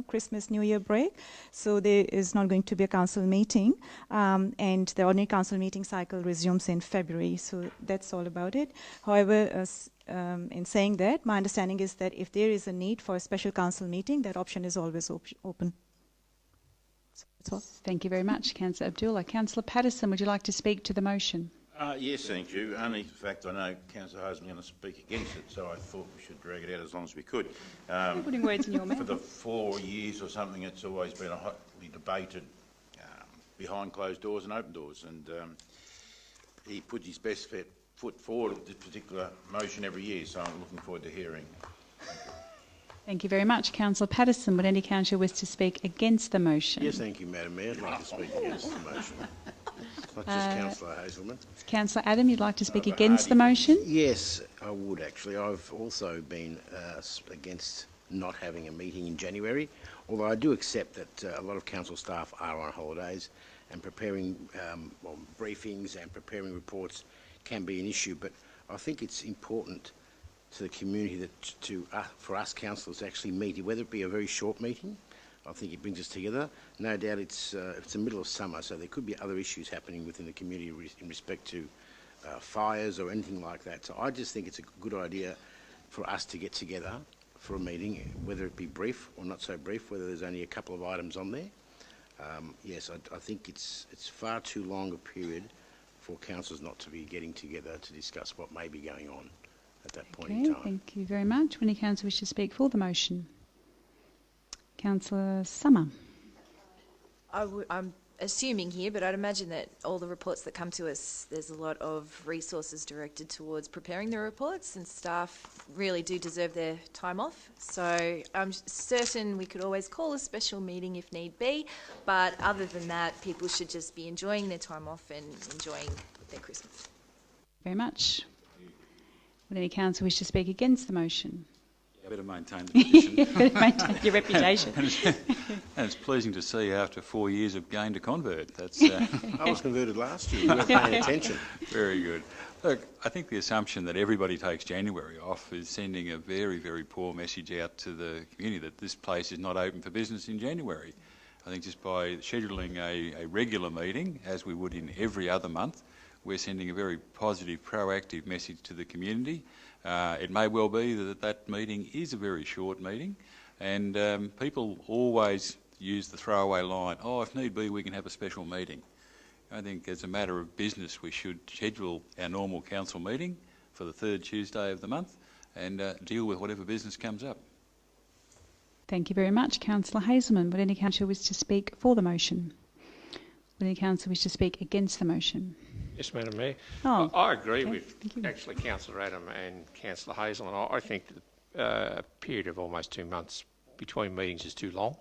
[SPEAKER 7] Christmas, New Year break. So there is not going to be a Council meeting. And the ordinary Council meeting cycle resumes in February. So that's all about it. However, in saying that, my understanding is that if there is a need for a special Council meeting, that option is always open.
[SPEAKER 1] Thank you very much, Councillor Abdullah. Councillor Patterson, would you like to speak to the motion?
[SPEAKER 8] Yes, thank you. Only the fact I know Councillor Hayes is going to speak against it, so I thought we should drag it out as long as we could.
[SPEAKER 1] You're putting words in your mouth.
[SPEAKER 8] For the 4 years or something, it's always been a hotly debated behind closed doors and open doors, and he put his best foot forward with this particular motion every year, so I'm looking forward to hearing.
[SPEAKER 1] Thank you very much. Councillor Patterson, would any councillor wish to speak against the motion?
[SPEAKER 5] Yes, thank you, Madam Mayor. I'd like to speak against the motion. Not just Councillor Hazelman.
[SPEAKER 1] Councillor Adam, you'd like to speak against the motion?
[SPEAKER 5] Yes, I would actually. I've also been against not having a meeting in January, although I do accept that a lot of council staff are on holidays and preparing briefings and preparing reports can be an issue, but I think it's important to the community that for us councillors to actually meet, whether it be a very short meeting. I think it brings us together. No doubt it's the middle of summer, so there could be other issues happening within the community in respect to fires or anything like that. So I just think it's a good idea for us to get together for a meeting, whether it be brief or not so brief, whether there's only a couple of items on there. Yes, I think it's far too long a period for councillors not to be getting together to discuss what may be going on at that point in time.
[SPEAKER 1] Thank you very much. Would any councillor wish to speak for the motion? Councillor Summer.
[SPEAKER 9] I'm assuming here, but I'd imagine that all the reports that come to us, there's a lot of resources directed towards preparing the reports, and staff really do deserve their time off. So I'm certain we could always call a special meeting if need be, but other than that, people should just be enjoying their time off and enjoying their Christmas.
[SPEAKER 1] Very much. Would any councillor wish to speak against the motion?
[SPEAKER 2] I better maintain the position.
[SPEAKER 1] Better maintain your reputation.
[SPEAKER 2] And it's pleasing to see after 4 years of gained a convert. That's
[SPEAKER 5] I was converted last year. You weren't paying attention.
[SPEAKER 2] very good. Look, I think the assumption that everybody takes January off is sending a very, very poor message out to the community that this place is not open for business in January. I think just by scheduling a regular meeting, as we would in every other month, we're sending a very positive, proactive message to the community. It may well be that that meeting is a very short meeting, and people always use the throwaway line, oh, if need be, we can have a special meeting. I think as a matter of business, we should schedule our normal council meeting for the third Tuesday of the month and deal with whatever business comes up.
[SPEAKER 1] Thank you very much. Councillor Hazelman, would any councillor wish to speak for the motion? Would any councillor wish to speak against the motion?
[SPEAKER 4] Yes, Madam Mayor.
[SPEAKER 1] Oh,
[SPEAKER 4] I agree
[SPEAKER 1] okay.
[SPEAKER 4] with actually Councillor Adam and Councillor Hazelman. I think that a period of almost 2 months between meetings is too long.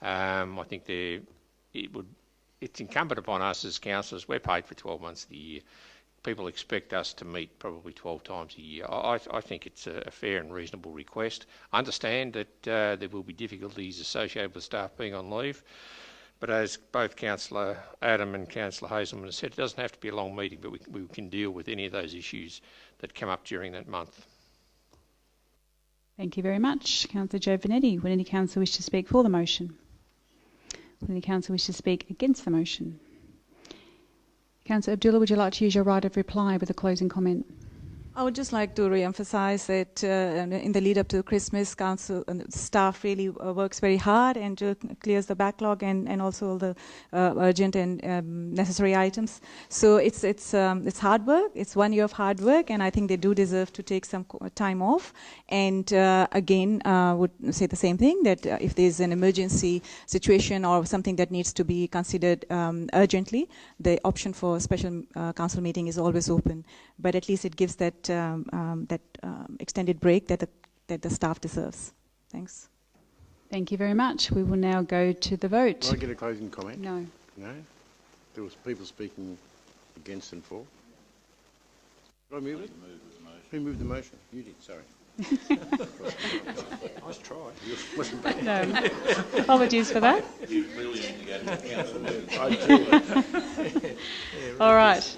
[SPEAKER 4] I think it's incumbent upon us as councillors. We're paid for 12 months of the year. People expect us to meet probably 12 times a year. I think it's a fair and reasonable request. I understand that there will be difficulties associated with staff being on leave. But as both Councillor Adam and Councillor Hazelman have said, it doesn't have to be a long meeting, but we can deal with any of those issues that come up during that month.
[SPEAKER 1] Thank you very much. Councillor Joe Vanetti, would any councillor wish to speak for the motion? Would any councillor wish to speak against the motion? Councillor Abdullah, would you like to use your right of reply with a closing comment?
[SPEAKER 7] I would just like to re-emphasise that in the lead up to Christmas, council and staff really works very hard and clears the backlog and also all the urgent and necessary items. So it's hard work. It's 1 year of hard work, and I think they do deserve to take some time off. And again, would say the same thing, that if there's an emergency situation or something that needs to be considered urgently, the option for a special council meeting is always open. But at least it gives that extended break that the staff deserves. Thanks.
[SPEAKER 1] Thank you very much. We will now go to the vote.
[SPEAKER 5] Can I get a closing comment?
[SPEAKER 1] No.
[SPEAKER 5] No? There was people speaking against and for. Did I move it? Who moved the motion? You did, sorry. Nice try. Wasn't bad.
[SPEAKER 1] No. Apologies for that.
[SPEAKER 8] You clearly need to go to the council meeting.
[SPEAKER 5] I do.
[SPEAKER 1] All right.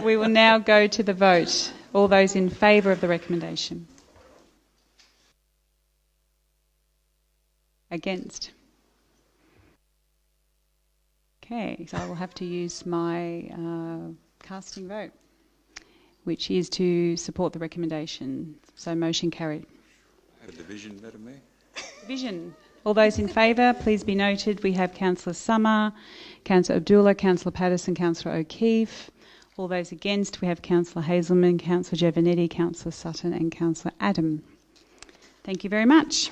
[SPEAKER 1] We will now go to the vote. All those in favour of the recommendation? Against? Okay, so I will have to use my casting vote, which is to support the recommendation. So motion carried.
[SPEAKER 2] Have a division, Madam Mayor.
[SPEAKER 1] Division. All those in favour, please be noted. We have Councillor Summer, Councillor Abdullah, Councillor Patterson, Councillor O'Keefe. All those against, we have Councillor Hazelman, Councillor Giovanetti, Councillor Sutton and Councillor Adam. Thank you very much.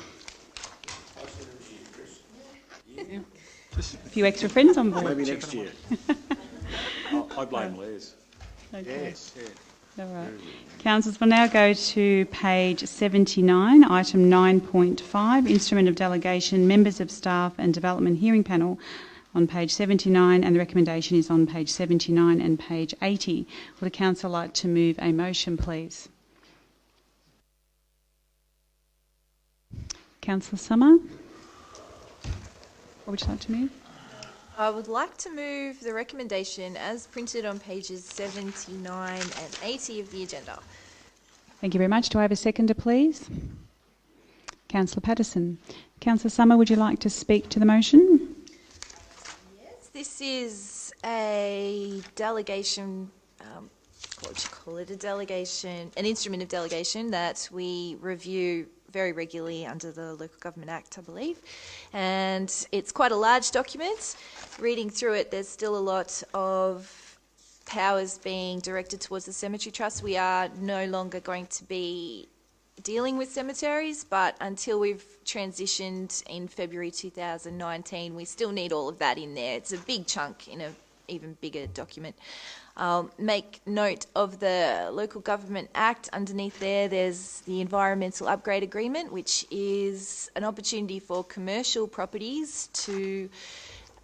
[SPEAKER 1] A few extra friends on board.
[SPEAKER 5] Maybe next year.
[SPEAKER 2] I blame Les.
[SPEAKER 1] Okay.
[SPEAKER 5] Yes.
[SPEAKER 1] All right. Councillors, will now go to page 79, item 9.5, Instrument of Delegation, Members of Staff and Development Hearing Panel on page 79, and the recommendation is on page 79 and page 80. Would the council like to move a motion, please? Councillor Summer? What would you like to move?
[SPEAKER 9] I would like to move the recommendation as printed on pages 79 and 80 of the agenda.
[SPEAKER 1] Thank you very much. Do I have a seconder, please? Councillor Patterson. Councillor Summer, would you like to speak to the motion?
[SPEAKER 9] Yes, this is a delegation, what would you call it? A delegation, an instrument of delegation that we review very regularly under the Local Government Act, I believe. And it's quite a large document. Reading through it, there's still a lot of powers being directed towards the Cemetery Trust. We are no longer going to be dealing with cemeteries, but until we've transitioned in February 2019, we still need all of that in there. It's a big chunk in an even bigger document. Make note of the Local Government Act. Underneath there's the Environmental Upgrade Agreement, which is an opportunity for commercial properties to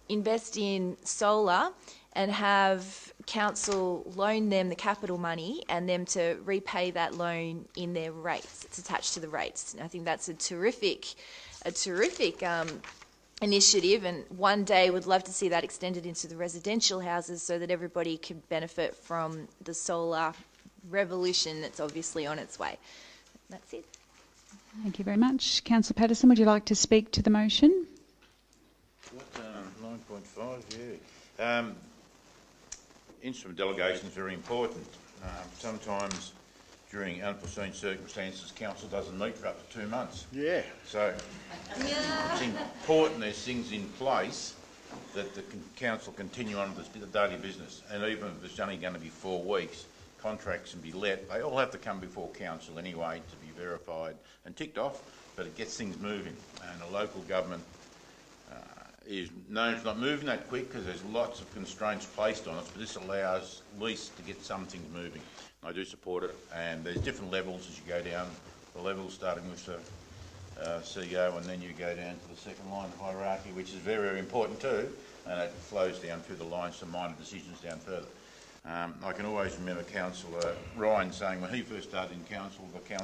[SPEAKER 9] invest in solar and have council loan them the capital money and them to repay that loan in their rates. It's attached to the rates. And I think that's a terrific initiative, and one day would love to see that extended into the residential houses so that everybody can benefit from the solar revolution that's obviously on its way. That's it.
[SPEAKER 1] Thank you very much. Councillor Patterson, would you like to speak to the motion?
[SPEAKER 8] 9.5, yeah. Instrument delegation is very important. Sometimes during unforeseen circumstances, council doesn't meet for up to 2 months.
[SPEAKER 5] Yeah.
[SPEAKER 8] So it's important there's things in place that the council continue on with the daily business. And even if it's only going to be 4 weeks, contracts can be let. They all have to come before council anyway to be verified and ticked off, but it gets things moving. And the local government is known for not moving that quick because there's lots of constraints placed on us, but this allows at least to get some things moving. I do support it, and there's different levels as you go down the levels, starting with the CEO, and then you go down to the second line of hierarchy, which is very, very important too, and it flows down through the lines to minor decisions down further. I can always remember Councillor Ryan saying when he first started in council, the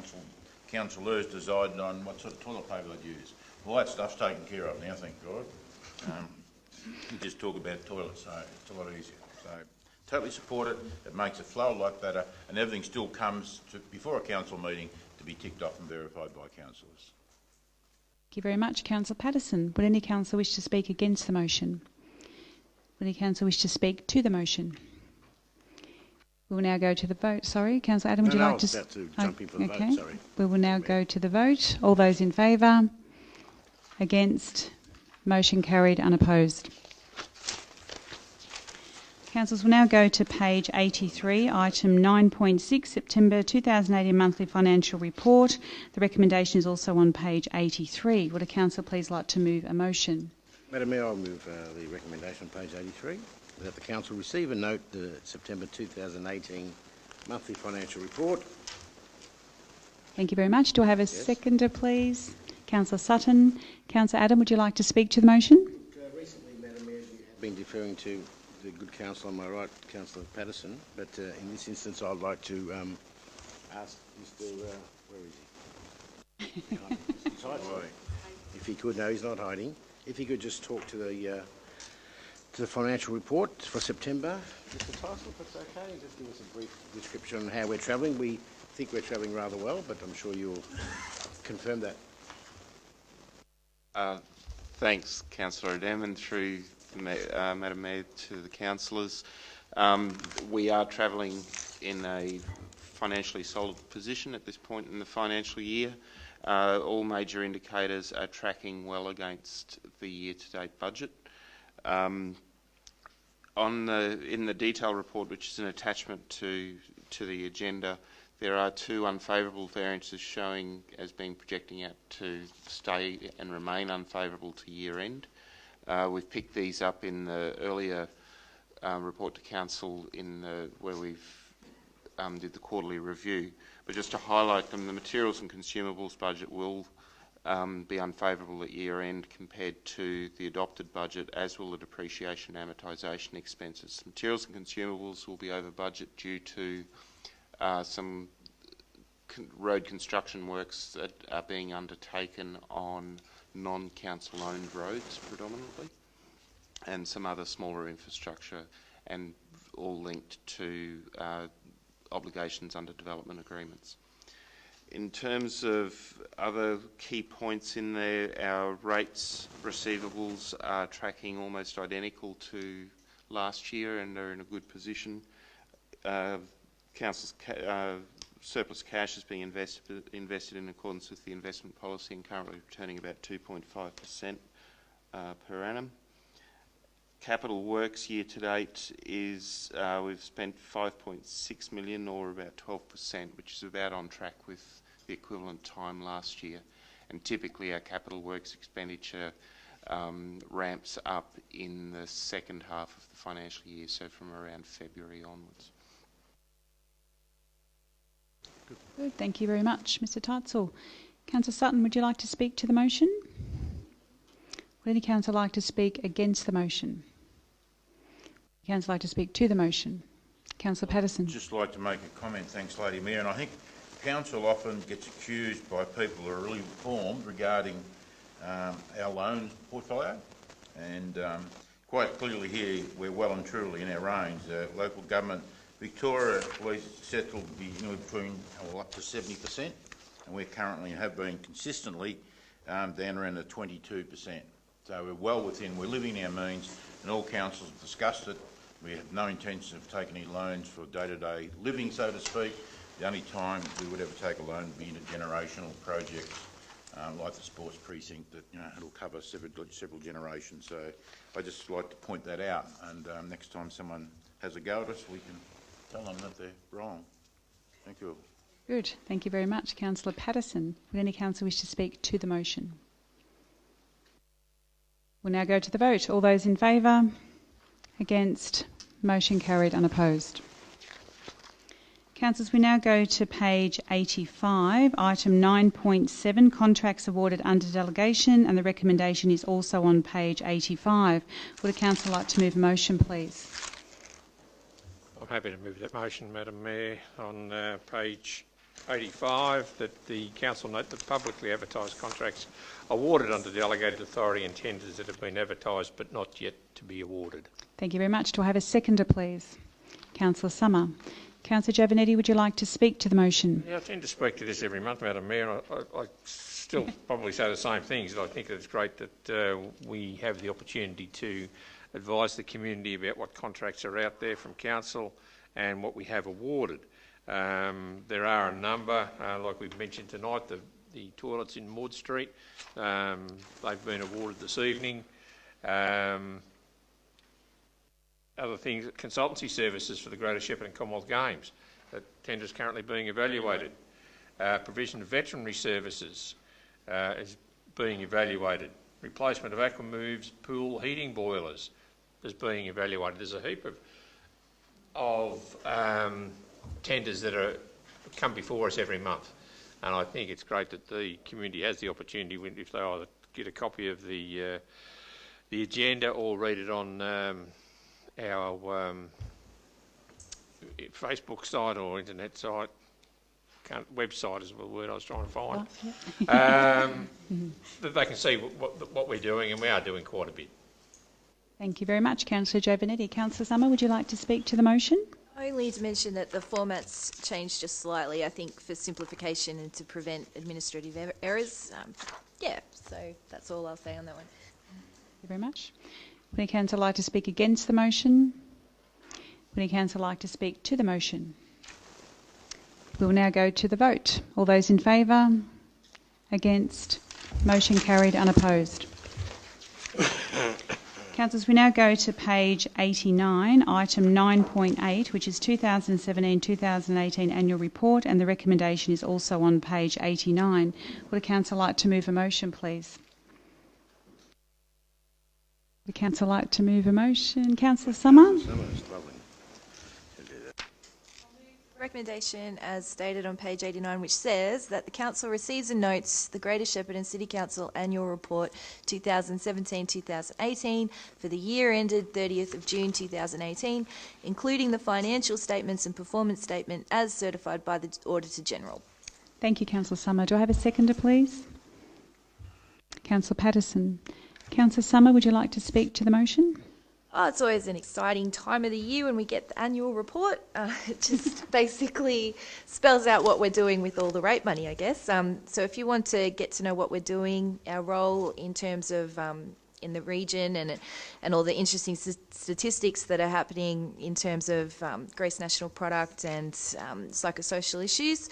[SPEAKER 8] councillors decided on what sort of toilet paper they'd use. Well, that stuff's taken care of now, thank God. You just talk about toilets, so it's a lot easier. So totally support it. It makes it flow a lot better, and everything still comes to, before a council meeting, to be ticked off and verified by councillors.
[SPEAKER 1] Thank you very much. Councillor Patterson. Would any councillor wish to speak against the motion? Would any councillor wish to speak to the motion? We will now go to the vote. Sorry, Councillor Adam, would you like to...
[SPEAKER 5] I was about to jump in for the
[SPEAKER 1] okay.
[SPEAKER 5] vote, sorry.
[SPEAKER 1] We will now go to the vote. All those in favour? Against? Motion carried, unopposed. Councillors, will now go to page 83, item 9.6, September 2018 monthly financial report. The recommendation is also on page 83. Would a councillor please like to move a motion?
[SPEAKER 5] Madam Mayor, I'll move the recommendation on page 83, that the council receive and note the September 2018 monthly financial report.
[SPEAKER 1] Thank you very much. Do I have a seconder, please? Councillor Sutton. Councillor Adam, would you like to speak to the motion?
[SPEAKER 5] Recently, Madam Mayor, you have been deferring to the good councillor on my right, Councillor Patterson, but in this instance I'd like to ask Mr. Where is he? He's hiding. If he could, no, he's not hiding. If he could just talk to the financial report for September, Mr. Tyson, if that's okay, just give us a brief description on how we're travelling. We think we're travelling rather well, but I'm sure you'll confirm that.
[SPEAKER 10] Thanks, Councillor Adem, and through Madam Mayor to the councillors. We are travelling in a financially solid position at this point in the financial year. All major indicators are tracking well against the year-to-date budget. In the detail report, which is an attachment to the agenda, there are two unfavourable variances showing as being projecting out to stay and remain unfavourable to year end. We've picked these up in the earlier report to council where we've did the quarterly review. But just to highlight them, the materials and consumables budget will be unfavourable at year end compared to the adopted budget, as will the depreciation and amortisation expenses. Materials and consumables will be over budget due to some road construction works that are being undertaken on non-council owned roads predominantly, and some other smaller infrastructure, and all linked to obligations under development agreements. In terms of other key points in there, our rates receivables are tracking almost identical to last year and are in a good position. Council's surplus cash is being invested in accordance with the investment policy and currently returning about 2.5% per annum. Capital works year to date is we've spent 5.6 million, or about 12%, which is about on track with the equivalent time last year. And typically our capital works expenditure ramps up in the second half of the financial year, so from around February onwards.
[SPEAKER 1] Good. Thank you very much, Mr. Teitzel. Councillor Sutton, would you like to speak to the motion? Would any councillor like to speak against the motion? Would councillor like to speak to the motion? Councillor Patterson.
[SPEAKER 8] I'd just like to make a comment, thanks, Lady Mayor. And I think council often gets accused by people who are really informed regarding our loan portfolio. And quite clearly here, we're well and truly in our range. Local government, Victoria, we settled between up to 70%, and we currently have been consistently down around the 22%. So we're well within, we're living our means, and all councils have discussed it. We have no intention of taking any loans for day-to-day living, so to speak. The only time we would ever take a loan would be intergenerational projects, like the sports precinct, that it'll cover several generations. So I just like to point that out, and next time someone has a go at us, we can tell them that they're wrong. Thank you.
[SPEAKER 1] Good. Thank you very much, Councillor Patterson. Would any councillor wish to speak to the motion? We'll now go to the vote. All those in favour? Against? Motion carried, unopposed. Councillors, we now go to page 85, item 9.7, contracts awarded under delegation, and the recommendation is also on page 85. Would a councillor like to move a motion, please?
[SPEAKER 4] I'm happy to move that motion, Madam Mayor, on page 85, that the council note that publicly advertised contracts awarded under delegated authority and tenders that have been advertised but not yet to be awarded.
[SPEAKER 1] Thank you very much. Do I have a seconder, please? Councillor Summer. Councillor Giovanetti, would you like to speak to the motion?
[SPEAKER 4] Yeah, I tend to speak to this every month, Madam Mayor. I still probably say the same things. I think it's great that we have the opportunity to advise the community about what contracts are out there from council and what we have awarded. There are a number, like we've mentioned tonight, the toilets in Maud Street. They've been awarded this evening. Other things, consultancy services for the Greater Shepparton Commonwealth Games. That tender is currently being evaluated. Provision of veterinary services is being evaluated. Replacement of aquamoves, pool heating boilers is being evaluated. There's a heap of tenders that come before us every month, and I think it's great that the community has the opportunity, if they either get a copy of the agenda or read it on our Facebook site or internet site, website is the word I was trying to find. That they can see what we're doing, and we are doing quite a bit.
[SPEAKER 1] Thank you very much, Councillor Giovanetti. Councillor Summer, would you like to speak to the motion?
[SPEAKER 9] Only to mention that the format's changed just slightly, I think, for simplification and to prevent administrative errors. So that's all I'll say on that one.
[SPEAKER 1] Thank you very much. Would any councillor like to speak against the motion? Would any councillor like to speak to the motion? We will now go to the vote. All those in favour? Against? Motion carried, unopposed. Councillors, we now go to page 89, item 9.8, which is 2017-2018 annual report, and the recommendation is also on page 89. Would a councillor like to move a motion, please? Would a councillor like to move a motion? Councillor Summer?
[SPEAKER 9] Recommendation as stated on page 89, which says that the Council receives and notes the Greater Shepparton City Council Annual Report 2017-2018 for the year ended 30th of June 2018, including the financial statements and performance statement as certified by the Auditor General.
[SPEAKER 1] Thank you, Councillor Summer. Do I have a seconder, please? Councillor Patterson. Councillor Summer, would you like to speak to the motion?
[SPEAKER 9] Oh, it's always an exciting time of the year when we get the annual report. It just basically spells out what we're doing with all the rate money, I guess. So if you want to get to know what we're doing, our role in terms of in the region and all the interesting statistics that are happening in terms of gross national product and psychosocial issues,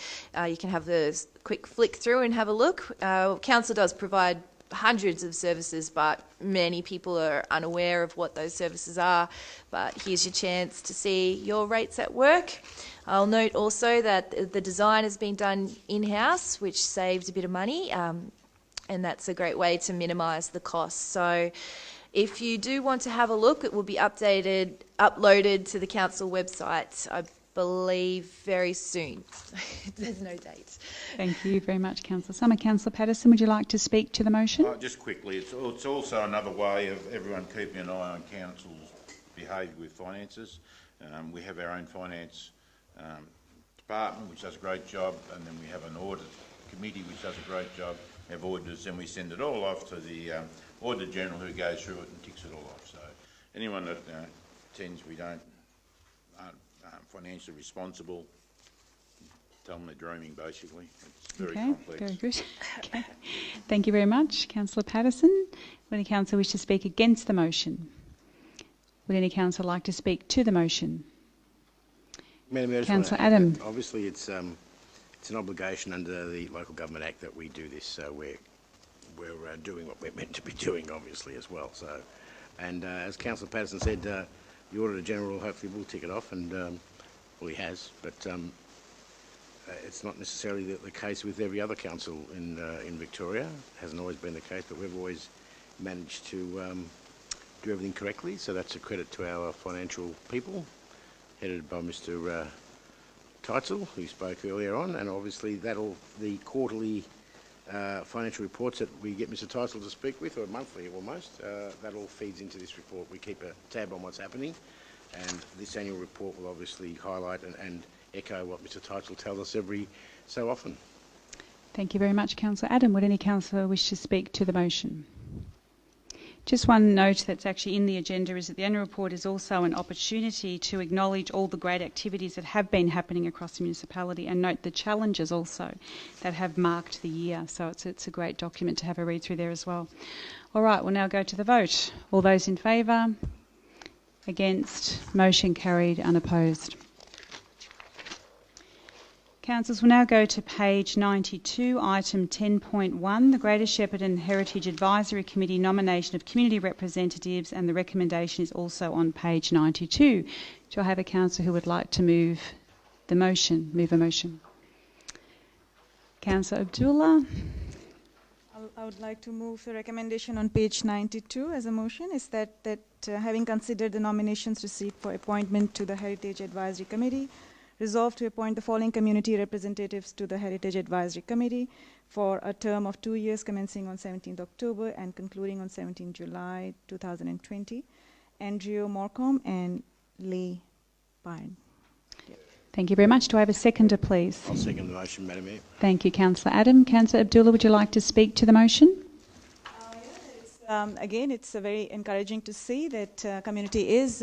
[SPEAKER 9] you can have a quick flick through and have a look. Council does provide hundreds of services, but many people are unaware of what those services are. But here's your chance to see your rates at work. I'll note also that the design has been done in-house, which saves a bit of money, and that's a great way to minimise the costs. So if you do want to have a look, it will be uploaded to the council website, I believe, very soon. There's no date.
[SPEAKER 1] Thank you very much, Councillor Summer. Councillor Patterson, would you like to speak to the motion?
[SPEAKER 8] Just quickly, it's also another way of everyone keeping an eye on council's behaviour with finances. We have our own finance department, which does a great job, and then we have an audit committee, which does a great job. We have auditors, and we send it all off to the Auditor General, who goes through it and ticks it all off. So anyone that pretends we aren't financially responsible, tell them they're dreaming, basically. It's very complex.
[SPEAKER 1] Very good. Okay. Thank you very much, Councillor Patterson. Would any councillor wish to speak against the motion? Would any councillor like to speak to the motion?
[SPEAKER 5] Madam Mayor,
[SPEAKER 1] Councillor Adam.
[SPEAKER 5] Obviously, it's an obligation under the Local Government Act that we do this, so we're doing what we're meant to be doing, obviously, as well. So, and as Councillor Patterson said, the Auditor General hopefully will tick it off, and well, he has, but it's not necessarily the case with every other council in Victoria. It hasn't always been the case, but we've always managed to do everything correctly. So that's a credit to our financial people, headed by Mr. Teitzel, who spoke earlier on, and obviously the quarterly financial reports that we get Mr. Teitzel to speak with, or monthly almost, that all feeds into this report. We keep a tab on what's happening, and this annual report will obviously highlight and echo what Mr. Teitzel tells us every so often.
[SPEAKER 1] Thank you very much, Councillor Adam. Would any councillor wish to speak to the motion? Just one note that's actually in the agenda is that the annual report is also an opportunity to acknowledge all the great activities that have been happening across the municipality and note the challenges also that have marked the year. So it's a great document to have a read through there as well. All right, we'll now go to the vote. All those in favour? Against? Motion carried, unopposed. Councillors, will now go to page 92, item 10.1, the Greater Shepparton Heritage Advisory Committee nomination of community representatives, and the recommendation is also on page 92. Do I have a councillor who would like to move a motion? Councillor Abdullah.
[SPEAKER 7] I would like to move the recommendation on page 92 as a motion, is that having considered the nominations received for appointment to the Heritage Advisory Committee, resolved to appoint the following community representatives to the Heritage Advisory Committee for a term of 2 years commencing on 17th October and concluding on 17th July 2020, Andrew Morcombe and Lee Pine. Yep.
[SPEAKER 1] Thank you very much. Do I have a seconder, please?
[SPEAKER 5] I'll second the motion, Madam Mayor.
[SPEAKER 1] Thank you, Councillor Adam. Councillor Abdullah, would you like to speak to the motion?
[SPEAKER 7] Again, it's very encouraging to see that community is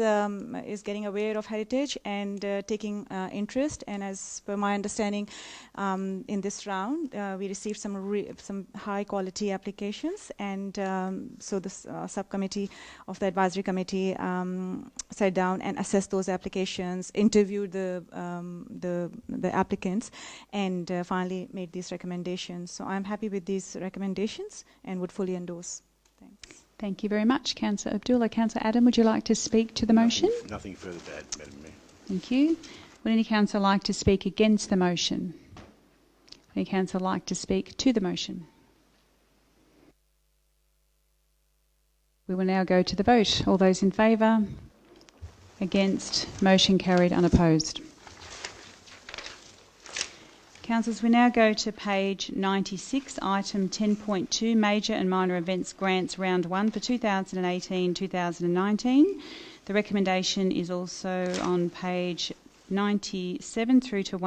[SPEAKER 7] getting aware of heritage and taking interest. And as per my understanding, in this round, we received some high quality applications, and so the subcommittee of the advisory committee sat down and assessed those applications, interviewed the applicants, and finally made these recommendations. So I'm happy with these recommendations and would fully endorse. Thanks.
[SPEAKER 1] Thank you very much, Councillor Abdullah. Councillor Adam, would you like to speak to the motion?
[SPEAKER 5] Nothing further to add, Madam Mayor.
[SPEAKER 1] Thank you. Would any councillor like to speak against the motion? Would any councillor like to speak to the motion? We will now go to the vote. All those in favour? Against? Motion carried, unopposed. Councillors, we now go to page 96, item 10.2, Major and Minor Events Grants Round 1 for 2018-2019. The recommendation is also on page 97 through to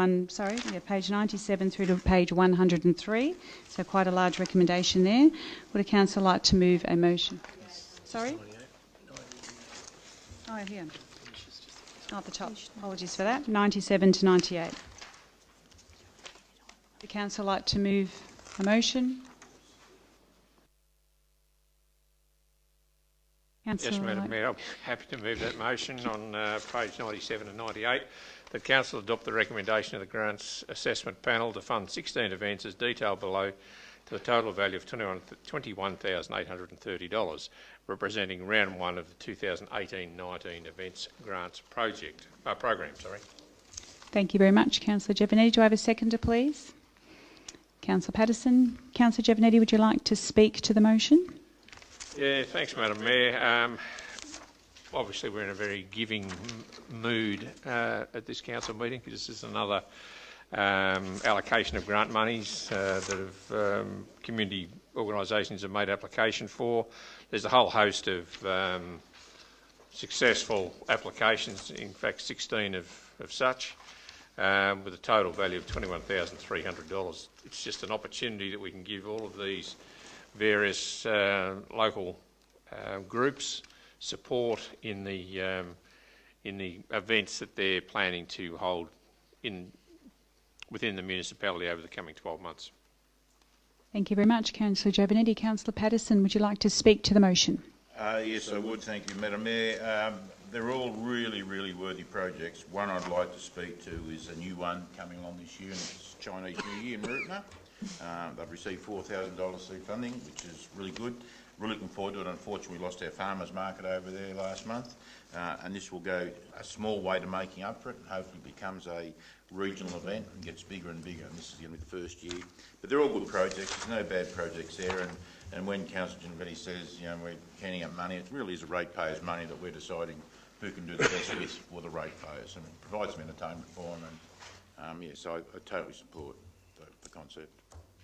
[SPEAKER 1] page 97 through to page 103. So quite a large recommendation there. Would a councillor like to move a motion? Sorry? Oh, here. Oh, at the top. Apologies for that. 97 to 98. Would the councillor like to move a motion?
[SPEAKER 4] Yes, Madam Mayor, I'm happy to move that motion on page 97 and 98. The Council adopt the recommendation of the Grants Assessment Panel to fund 16 events as detailed below to a total value of $21,830, representing round 1 of the 2018-19 Events Grants program.
[SPEAKER 1] Thank you very much, Councillor Giovanetti. Do I have a seconder, please? Councillor Patterson. Councillor Giovanetti, would you like to speak to the motion?
[SPEAKER 4] Yeah, thanks, Madam Mayor. Obviously, we're in a very giving mood at this council meeting. This is another allocation of grant monies that community organisations have made application for. There's a whole host of successful applications, in fact 16 of such, with a total value of $21,300. It's just an opportunity that we can give all of these various local groups support in the events that they're planning to hold within the municipality over the coming 12 months.
[SPEAKER 1] Thank you very much, Councillor Giovanetti. Councillor Patterson, would you like to speak to the motion?
[SPEAKER 8] Yes, I would. Thank you, Madam Mayor. They're all really, really worthy projects. One I'd like to speak to is a new one coming along this year, and it's Chinese New Year in Rootna. They've received $4,000 seed funding, which is really good. We're looking forward to it. Unfortunately, we lost our farmers market over there last month, and this will go a small way to making up for it, and hopefully becomes a regional event and gets bigger and bigger, and this is going to be the first year. But they're all good projects. There's no bad projects there, and when Councillor Giovanetti says, you know, we're counting up money, it really is the ratepayers' money that we're deciding who can do the best with for the ratepayers, and it provides some entertainment for them, and yes, I totally support the concept.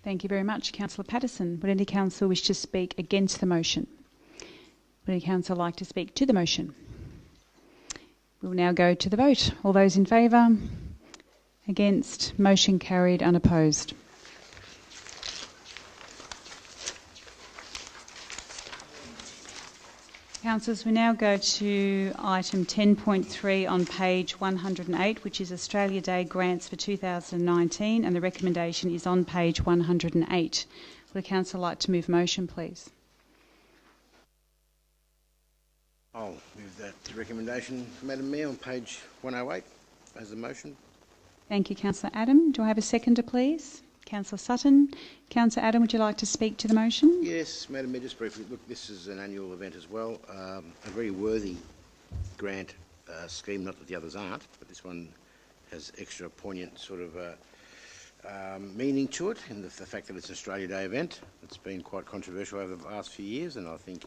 [SPEAKER 1] Thank you very much, Councillor Patterson. Would any councillor wish to speak against the motion? Would any councillor like to speak to the motion? We will now go to the vote. All those in favour? Against? Motion carried, unopposed. Councillors, we now go to item 10.3 on page 108, which is Australia Day grants for 2019, and the recommendation is on page 108. Would the council like to move motion, please?
[SPEAKER 5] I'll move that recommendation, Madam Mayor, on page 108 as a motion.
[SPEAKER 1] Thank you, Councillor Adam. Do I have a seconder, please? Councillor Sutton. Councillor Adam, would you like to speak to the motion?
[SPEAKER 5] Yes, Madam Mayor, just briefly. Look, this is an annual event as well, a very worthy grant scheme, not that the others aren't, but this one has extra poignant sort of meaning to it, in the fact that it's an Australia Day event. It's been quite controversial over the last few years, and I think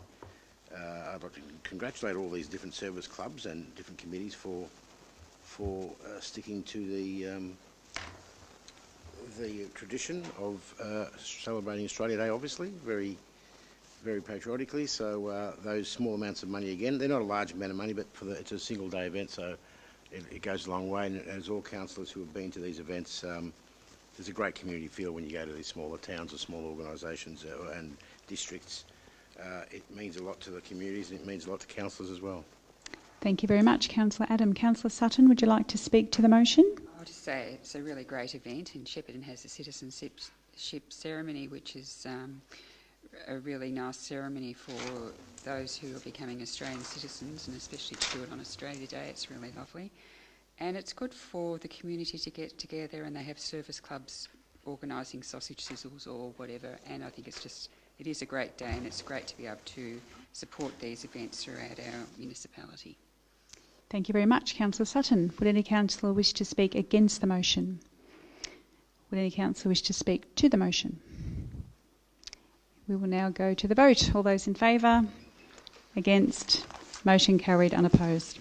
[SPEAKER 5] I'd like to congratulate all these different service clubs and different committees for sticking to the tradition of celebrating Australia Day, obviously, very, very patriotically. So those small amounts of money, again, they're not a large amount of money, but it's a single day event, so it goes a long way. And as all councillors who have been to these events, there's a great community feel when you go to these smaller towns or small organisations and districts. It means a lot to the communities and it means a lot to councillors as well.
[SPEAKER 1] Thank you very much, Councillor Adam. Councillor Sutton, would you like to speak to the motion?
[SPEAKER 3] I'll just say it's a really great event, and Shepparton has a citizenship ceremony, which is a really nice ceremony for those who are becoming Australian citizens, and especially to do it on Australia Day. It's really lovely. And it's good for the community to get together, and they have service clubs organising sausage sizzles or whatever, and I think it is a great day, and it's great to be able to support these events throughout our municipality.
[SPEAKER 1] Thank you very much, Councillor Sutton. Would any councillor wish to speak against the motion? Would any councillor wish to speak to the motion? We will now go to the vote. All those in favour? Against? Motion carried, unopposed.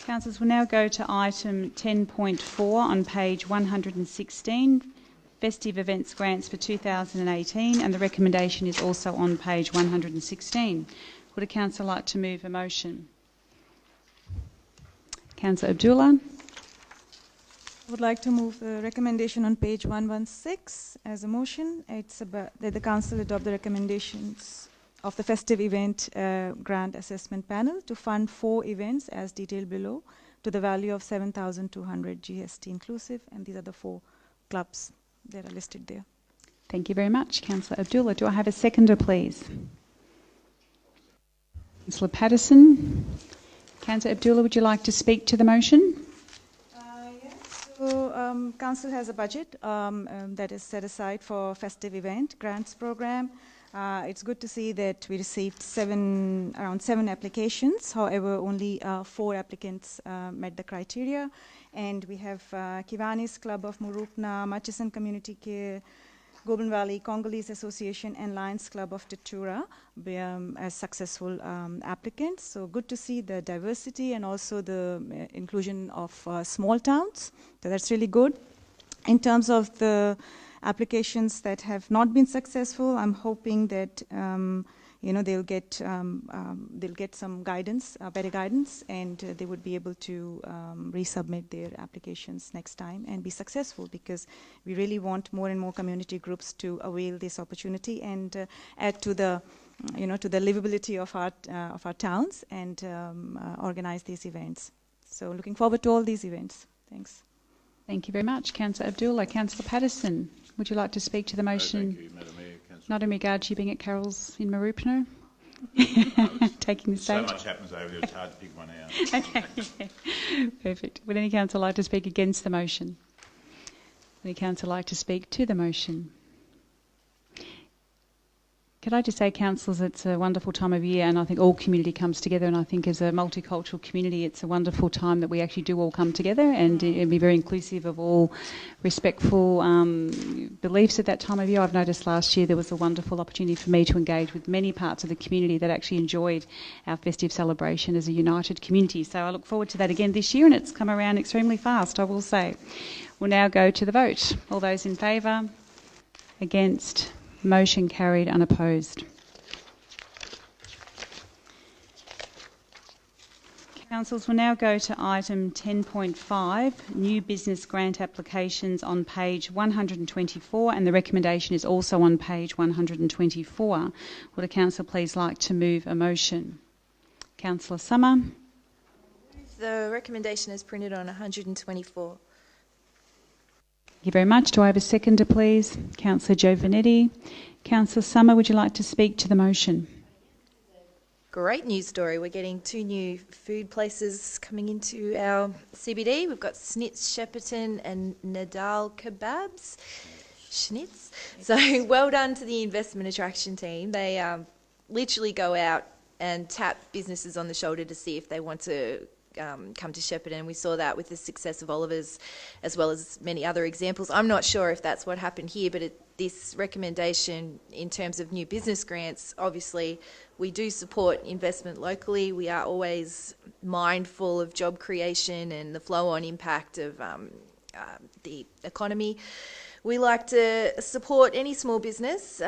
[SPEAKER 1] Councillors, will now go to item 10.4 on page 116, Festive Events Grants for 2018, and the recommendation is also on page 116. Would a councillor like to move a motion? Councillor Abdullah.
[SPEAKER 7] I would like to move the recommendation on page 116 as a motion. It's about that the council adopt the recommendations of the festive event grant assessment panel to fund 4 events as detailed below to the value of 7,200 GST inclusive, and these are the 4 clubs that are listed there.
[SPEAKER 1] Thank you very much, Councillor Abdullah. Do I have a seconder, please? Councillor Patterson. Councillor Abdullah, would you like to speak to the motion?
[SPEAKER 7] Yes. So, council has a budget that is set aside for festive event grants program. It's good to see that we received around 7 applications. However, only 4 applicants met the criteria. And we have Kiwanis Club of Murupna, Murchison Community Care, Goulburn Valley Congolese Association, and Lions Club of Tatura as successful applicants. So good to see the diversity and also the inclusion of small towns. So that's really good. In terms of the applications that have not been successful, I'm hoping that they'll get some guidance, better guidance, and they would be able to resubmit their applications next time and be successful, because we really want more and more community groups to avail this opportunity and add to the to the livability of our towns and organize these events. So looking forward to all these events. Thanks.
[SPEAKER 1] Thank you very much, Councillor Abdullah. Councillor Patterson, would you like to speak to the motion?
[SPEAKER 8] Thank you, Madam Mayor.
[SPEAKER 1] Not in regard to you being at Carol's in Marupno? Taking the stage.
[SPEAKER 8] So much happens over there, it's hard to pick one out.
[SPEAKER 1] Okay, perfect. Would any councillor like to speak against the motion? Would any councillor like to speak to the motion? Could I just say, councillors, it's a wonderful time of year, and I think all community comes together, and I think as a multicultural community it's a wonderful time that we actually do all come together and be very inclusive of all respectful beliefs at that time of year. I've noticed last year there was a wonderful opportunity for me to engage with many parts of the community that actually enjoyed our festive celebration as a united community. So I look forward to that again this year, and it's come around extremely fast, I will say. We'll now go to the vote. All those in favour? Against? Motion carried, unopposed. Councillors, will now go to item 10.5, new business grant applications on page 124, and the recommendation is also on page 124. Would a councillor please like to move a motion? Councillor Summer.
[SPEAKER 9] The recommendation is printed on 124.
[SPEAKER 1] Thank you very much. Do I have a seconder, please? Councillor Giovanetti. Councillor Summer, would you like to speak to the motion?
[SPEAKER 9] Great news story. We're getting 2 new food places coming into our CBD. We've got Schnitz Shepparton and Nadal Kebabs. Schnitz. So well done to the investment attraction team. They literally go out and tap businesses on the shoulder to see if they want to come to Shepparton. We saw that with the success of Oliver's, as well as many other examples. I'm not sure if that's what happened here, but this recommendation in terms of new business grants, obviously we do support investment locally. We are always mindful of job creation and the flow-on impact of the economy. We like to support any small business,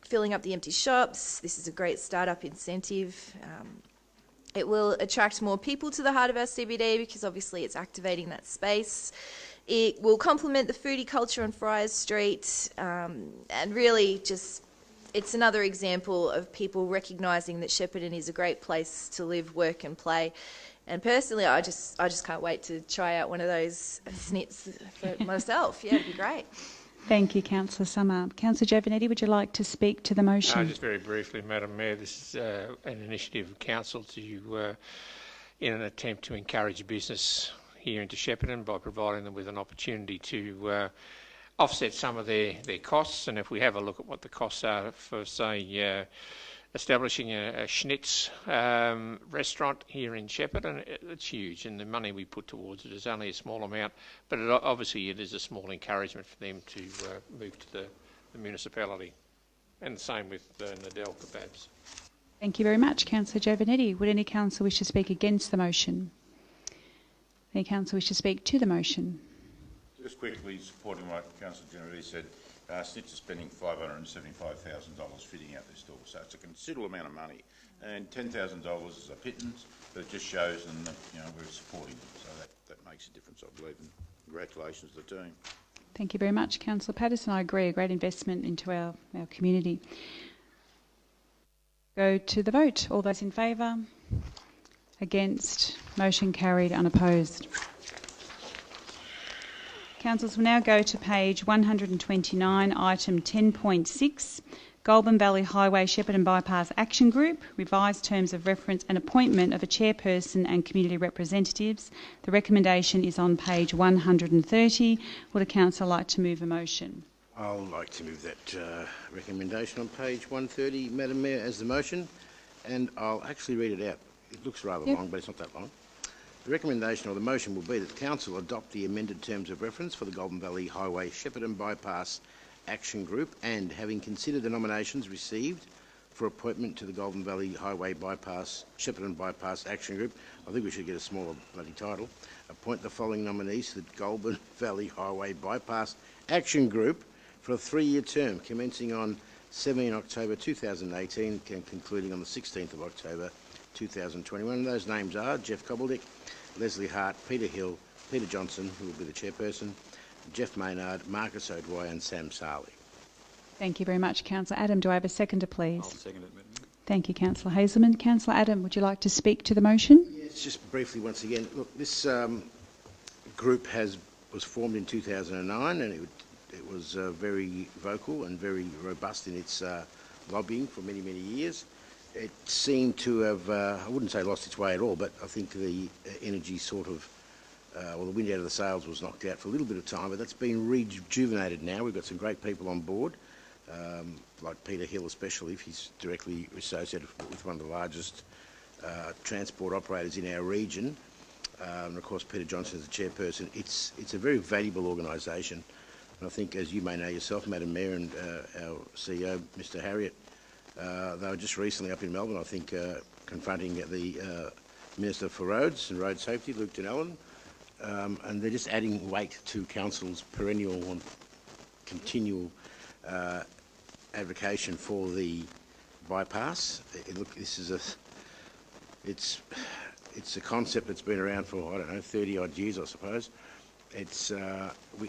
[SPEAKER 9] filling up the empty shops. This is a great startup incentive. It will attract more people to the heart of our CBD because obviously it's activating that space. It will complement the foodie culture on Friars Street, and really just, it's another example of people recognising that Shepparton is a great place to live, work and play. And personally, I just can't wait to try out one of those snits for myself. Yeah, it'd be great.
[SPEAKER 1] Thank you, Councillor Summer. Councillor Giovanetti, would you like to speak to the motion?
[SPEAKER 4] Just very briefly, Madam Mayor, this is an initiative of Council to, in an attempt to encourage business here into Shepparton by providing them with an opportunity to offset some of their costs. And if we have a look at what the costs are for, say, establishing a schnitz restaurant here in Shepparton, it's huge, and the money we put towards it is only a small amount, but obviously it is a small encouragement for them to move to the municipality. And the same with Nadell kebabs.
[SPEAKER 1] Thank you very much, Councillor Giovanetti. Would any councillor wish to speak against the motion? Any councillor wish to speak to the motion?
[SPEAKER 8] Just quickly supporting what Councillor Giovanetti said, Snitch is spending $575,000 fitting out their store, so it's a considerable amount of money, and $10,000 is a pittance, but it just shows them that we're supporting them, so that makes a difference, I believe. And congratulations to the team.
[SPEAKER 1] Thank you very much, Councillor Patterson. I agree, a great investment into our community. Go to the vote. All those in favour? Against? Motion carried, unopposed. Councillors will now go to page 129, item 10.6, Goulburn Valley Highway Shepparton Bypass Action Group, revised terms of reference and appointment of a chairperson and community representatives. The recommendation is on page 130. Would a councillor like to move a motion?
[SPEAKER 5] I'd like to move that recommendation on page 130, Madam Mayor, as the motion, and I'll actually read it out. It looks rather long, but it's not that long. The recommendation or the motion will be that Council adopt the amended terms of reference for the Goulburn Valley Highway Shepparton Bypass Action Group, and having considered the nominations received for appointment to the Goulburn Valley Highway Shepparton Bypass Action Group, I think we should get a smaller bloody title, appoint the following nominees to the Goulburn Valley Highway Bypass Action Group for a 3-year term commencing on 17 October 2018 and concluding on the 16th of October 2021. And those names are Jeff Cobbledick, Leslie Hart, Peter Hill, Peter Johnson, who will be the chairperson, Jeff Maynard, Marcus O'Dwyer and Sam Sarley.
[SPEAKER 1] Thank you very much, Councillor Adam. Do I have a seconder, please?
[SPEAKER 2] I'll second it, Madam Mayor.
[SPEAKER 1] Thank you, Councillor Hazelman. Councillor Adam, would you like to speak to the motion?
[SPEAKER 5] Yes, just briefly once again. Look, this group was formed in 2009 and it was very vocal and very robust in its lobbying for many, many years. It seemed to have, I wouldn't say lost its way at all, but I think the energy sort of, or the wind out of the sails was knocked out for a little bit of time, but that's been rejuvenated now. We've got some great people on board, like Peter Hill especially, if he's directly associated with one of the largest transport operators in our region. And of course, Peter Johnson is the chairperson. It's a very valuable organisation. And I think, as you may know yourself, Madam Mayor, and our CEO, Mr. Harriott, they were just recently up in Melbourne, I think, confronting the Minister for Roads and Road Safety, Luke Donnellan, and they're just adding weight to Council's perennial and continual advocation for the bypass. It's a concept that's been around for, I don't know, 30 odd years, I suppose.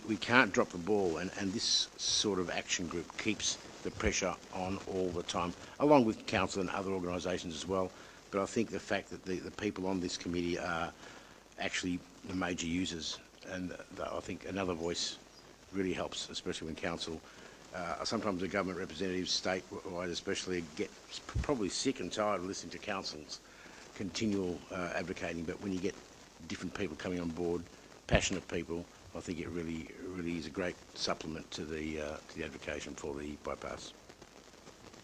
[SPEAKER 5] We can't drop the ball, and this sort of action group keeps the pressure on all the time, along with Council and other organisations as well. But I think the fact that the people on this committee are actually the major users, and I think another voice really helps, especially when Council, sometimes the government representatives statewide especially, get probably sick and tired of listening to Council's continual advocating, but when you get different people coming on board, passionate people, I think it really is a great supplement to the advocation for the bypass.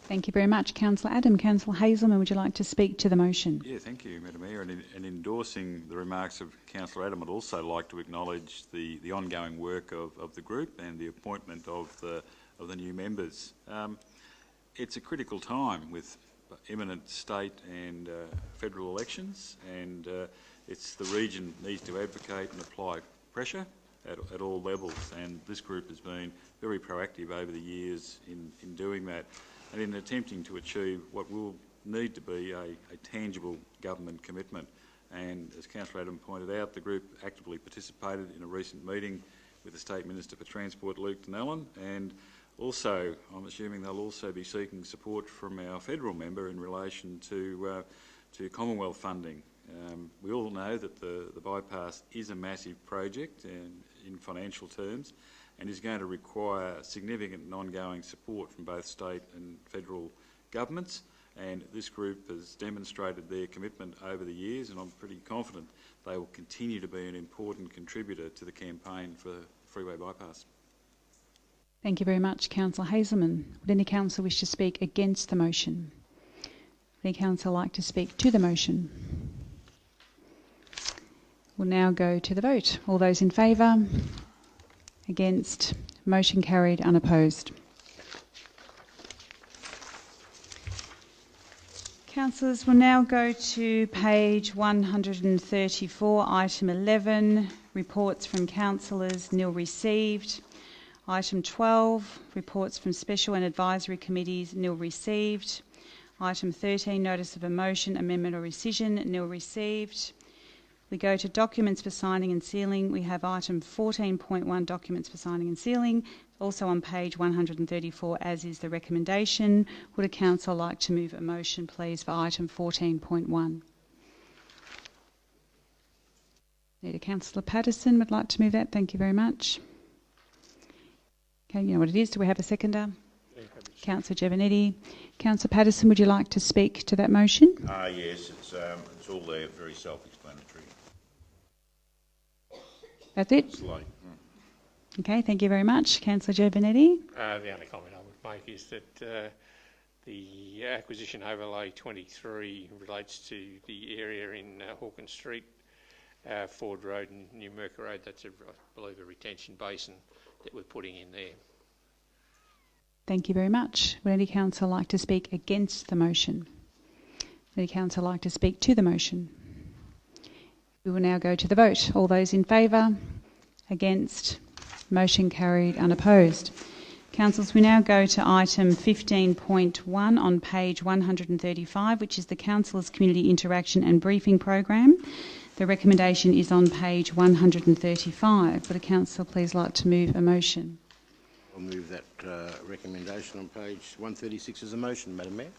[SPEAKER 1] Thank you very much, Councillor Adam. Councillor Hazelman, would you like to speak to the motion?
[SPEAKER 2] Yeah, thank you, Madam Mayor. And endorsing the remarks of Councillor Adam, I'd also like to acknowledge the ongoing work of the group and the appointment of the new members. It's a critical time with imminent state and federal elections, and it's the region needs to advocate and apply pressure at all levels, and this group has been very proactive over the years in doing that and in attempting to achieve what will need to be a tangible government commitment. And as Councillor Adam pointed out, the group actively participated in a recent meeting with the State Minister for Transport, Luke Donnellan, and also, I'm assuming they'll also be seeking support from our federal member in relation to Commonwealth funding. We all know that the bypass is a massive project in financial terms and is going to require significant and ongoing support from both state and federal governments. And this group has demonstrated their commitment over the years, and I'm pretty confident they will continue to be an important contributor to the campaign for freeway bypass.
[SPEAKER 1] Thank you very much, Councillor Hazelman. Would any councillor wish to speak against the motion? Would any councillor like to speak to the motion? We'll now go to the vote. All those in favour? Against? Motion carried, unopposed. Councillors, we'll now go to page 134, item 11, reports from councillors, nil received. Item 12, reports from special and advisory committees, nil received. Item 13, notice of a motion, amendment or rescission, nil received. We go to documents for signing and sealing. We have item 14.1, documents for signing and sealing, also on page 134, as is the recommendation. Would a councillor like to move a motion, please, for item 14.1? Need a Councillor Patterson would like to move that. Thank you very much. Okay, you know what it is. Do we have a seconder? Councillor Giovanetti. Councillor Patterson, would you like to speak to that motion?
[SPEAKER 8] Yes, it's all there, very self-explanatory.
[SPEAKER 1] That's it? Okay, thank you very much. Councillor Giovanetti.
[SPEAKER 4] The only comment I would make is that the acquisition overlay 23 relates to the area in Hawkins Street, Ford Road and New Merker Road. That's, I believe, a retention basin that we're putting in there.
[SPEAKER 1] Thank you very much. Would any councillor like to speak against the motion? Would any councillor like to speak to the motion? We will now go to the vote. All those in favour? Against? Motion carried, unopposed. Councillors, we now go to item 15.1 on page 135, which is the Councillors' Community Interaction and Briefing Program. The recommendation is on page 135. Would a councillor please like to move a motion?
[SPEAKER 5] I'll move that recommendation on page 136 as a motion, Madam Mayor.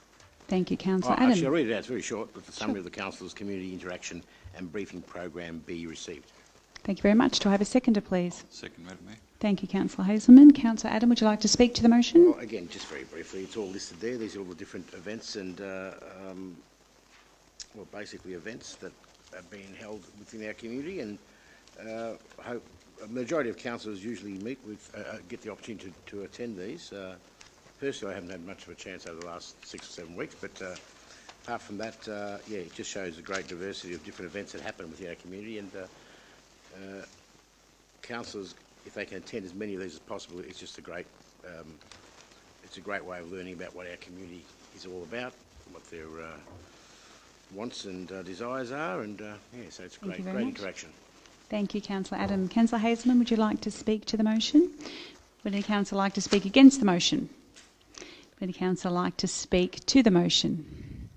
[SPEAKER 1] Thank you, Councillor Adam.
[SPEAKER 5] Actually, I'll read it out. It's very short, but the summary of the Councillors' Community Interaction and Briefing Program be received.
[SPEAKER 1] Thank you very much. Do I have a seconder, please?
[SPEAKER 2] Second, Madam Mayor.
[SPEAKER 1] Thank you, Councillor Hazelman. Councillor Adam, would you like to speak to the motion?
[SPEAKER 5] Well, again, just very briefly, it's all listed there. These are all the different events and, well, basically events that are being held within our community, and I hope a majority of councillors usually meet with, get the opportunity to attend these. Personally, I haven't had much of a chance over the last 6 or 7 weeks, but apart from that, yeah, it just shows a great diversity of different events that happen within our community, and councillors, if they can attend as many of these as possible, it's just a great way of learning about what our community is all about, what their wants and desires are, and yeah, so it's great interaction.
[SPEAKER 1] Thank you, Councillor Adam. Councillor Hazelman, would you like to speak to the motion? Would any councillor like to speak against the motion? Would any councillor like to speak to the motion?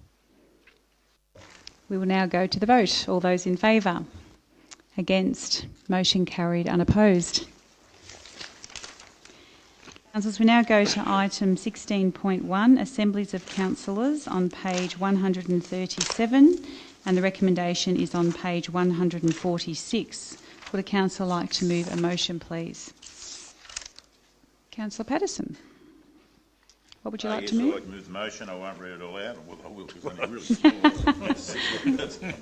[SPEAKER 1] We will now go to the vote. All those in favour? Against? Motion carried, unopposed. Councillors, we now go to item 16.1, Assemblies of Councillors, on page 137, and the recommendation is on page 146. Would a councillor like to move a motion, please? Councillor Patterson. What would you like to move?
[SPEAKER 8] Yes, I'd like to move the motion. I won't read it all out. Well, I will, because it's only really small.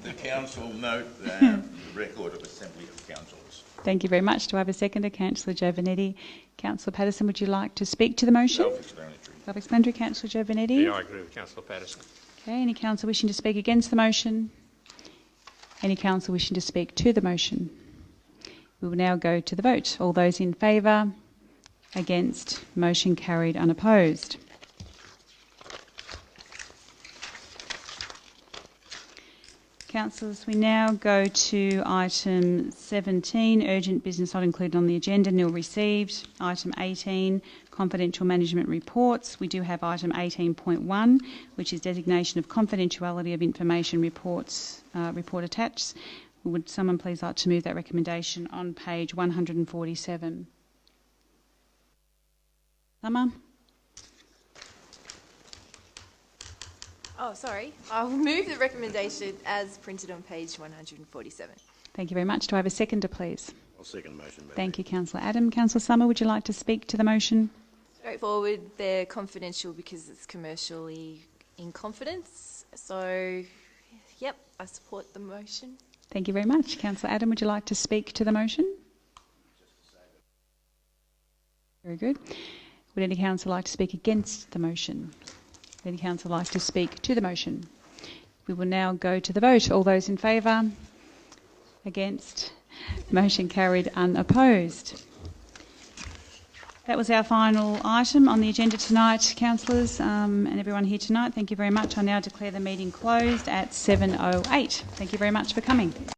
[SPEAKER 8] The council note the record of Assembly of Councillors.
[SPEAKER 1] Thank you very much. Do I have a seconder? Councillor Giovanetti. Councillor Patterson, would you like to speak to the motion?
[SPEAKER 8] Self-explanatory.
[SPEAKER 1] Self-explanatory. Councillor Giovanetti.
[SPEAKER 4] Yeah, I agree with Councillor Patterson.
[SPEAKER 1] Okay, any councillor wishing to speak against the motion? Any councillor wishing to speak to the motion? We will now go to the vote. All those in favour? Against? Motion carried, unopposed. councillors. We now go to item 17, urgent business not included on the agenda, nil received. Item 18, confidential management reports. We do have item 18.1, which is designation of confidentiality of information reports, report attached. Would someone please like to move that recommendation on page 147? Summer?
[SPEAKER 9] Oh, sorry. I'll move the recommendation as printed on page 147.
[SPEAKER 1] Thank you very much. Do I have a seconder, please?
[SPEAKER 5] I'll second the motion.
[SPEAKER 1] Thank you, Councillor Adam. Councillor Summer, would you like to speak to the motion?
[SPEAKER 9] Straightforward. They're confidential because it's commercially in confidence. So, yep, I support the motion.
[SPEAKER 1] Thank you very much. Councillor Adam, would you like to speak to the motion? Very good. Would any councillor like to speak against the motion? Would any councillor like to speak to the motion? We will now go to the vote. All those in favour? Against? Motion carried unopposed. That was our final item on the agenda tonight, councillors, and everyone here tonight. Thank you very much. I now declare the meeting closed at 7:08. Thank you very much for coming.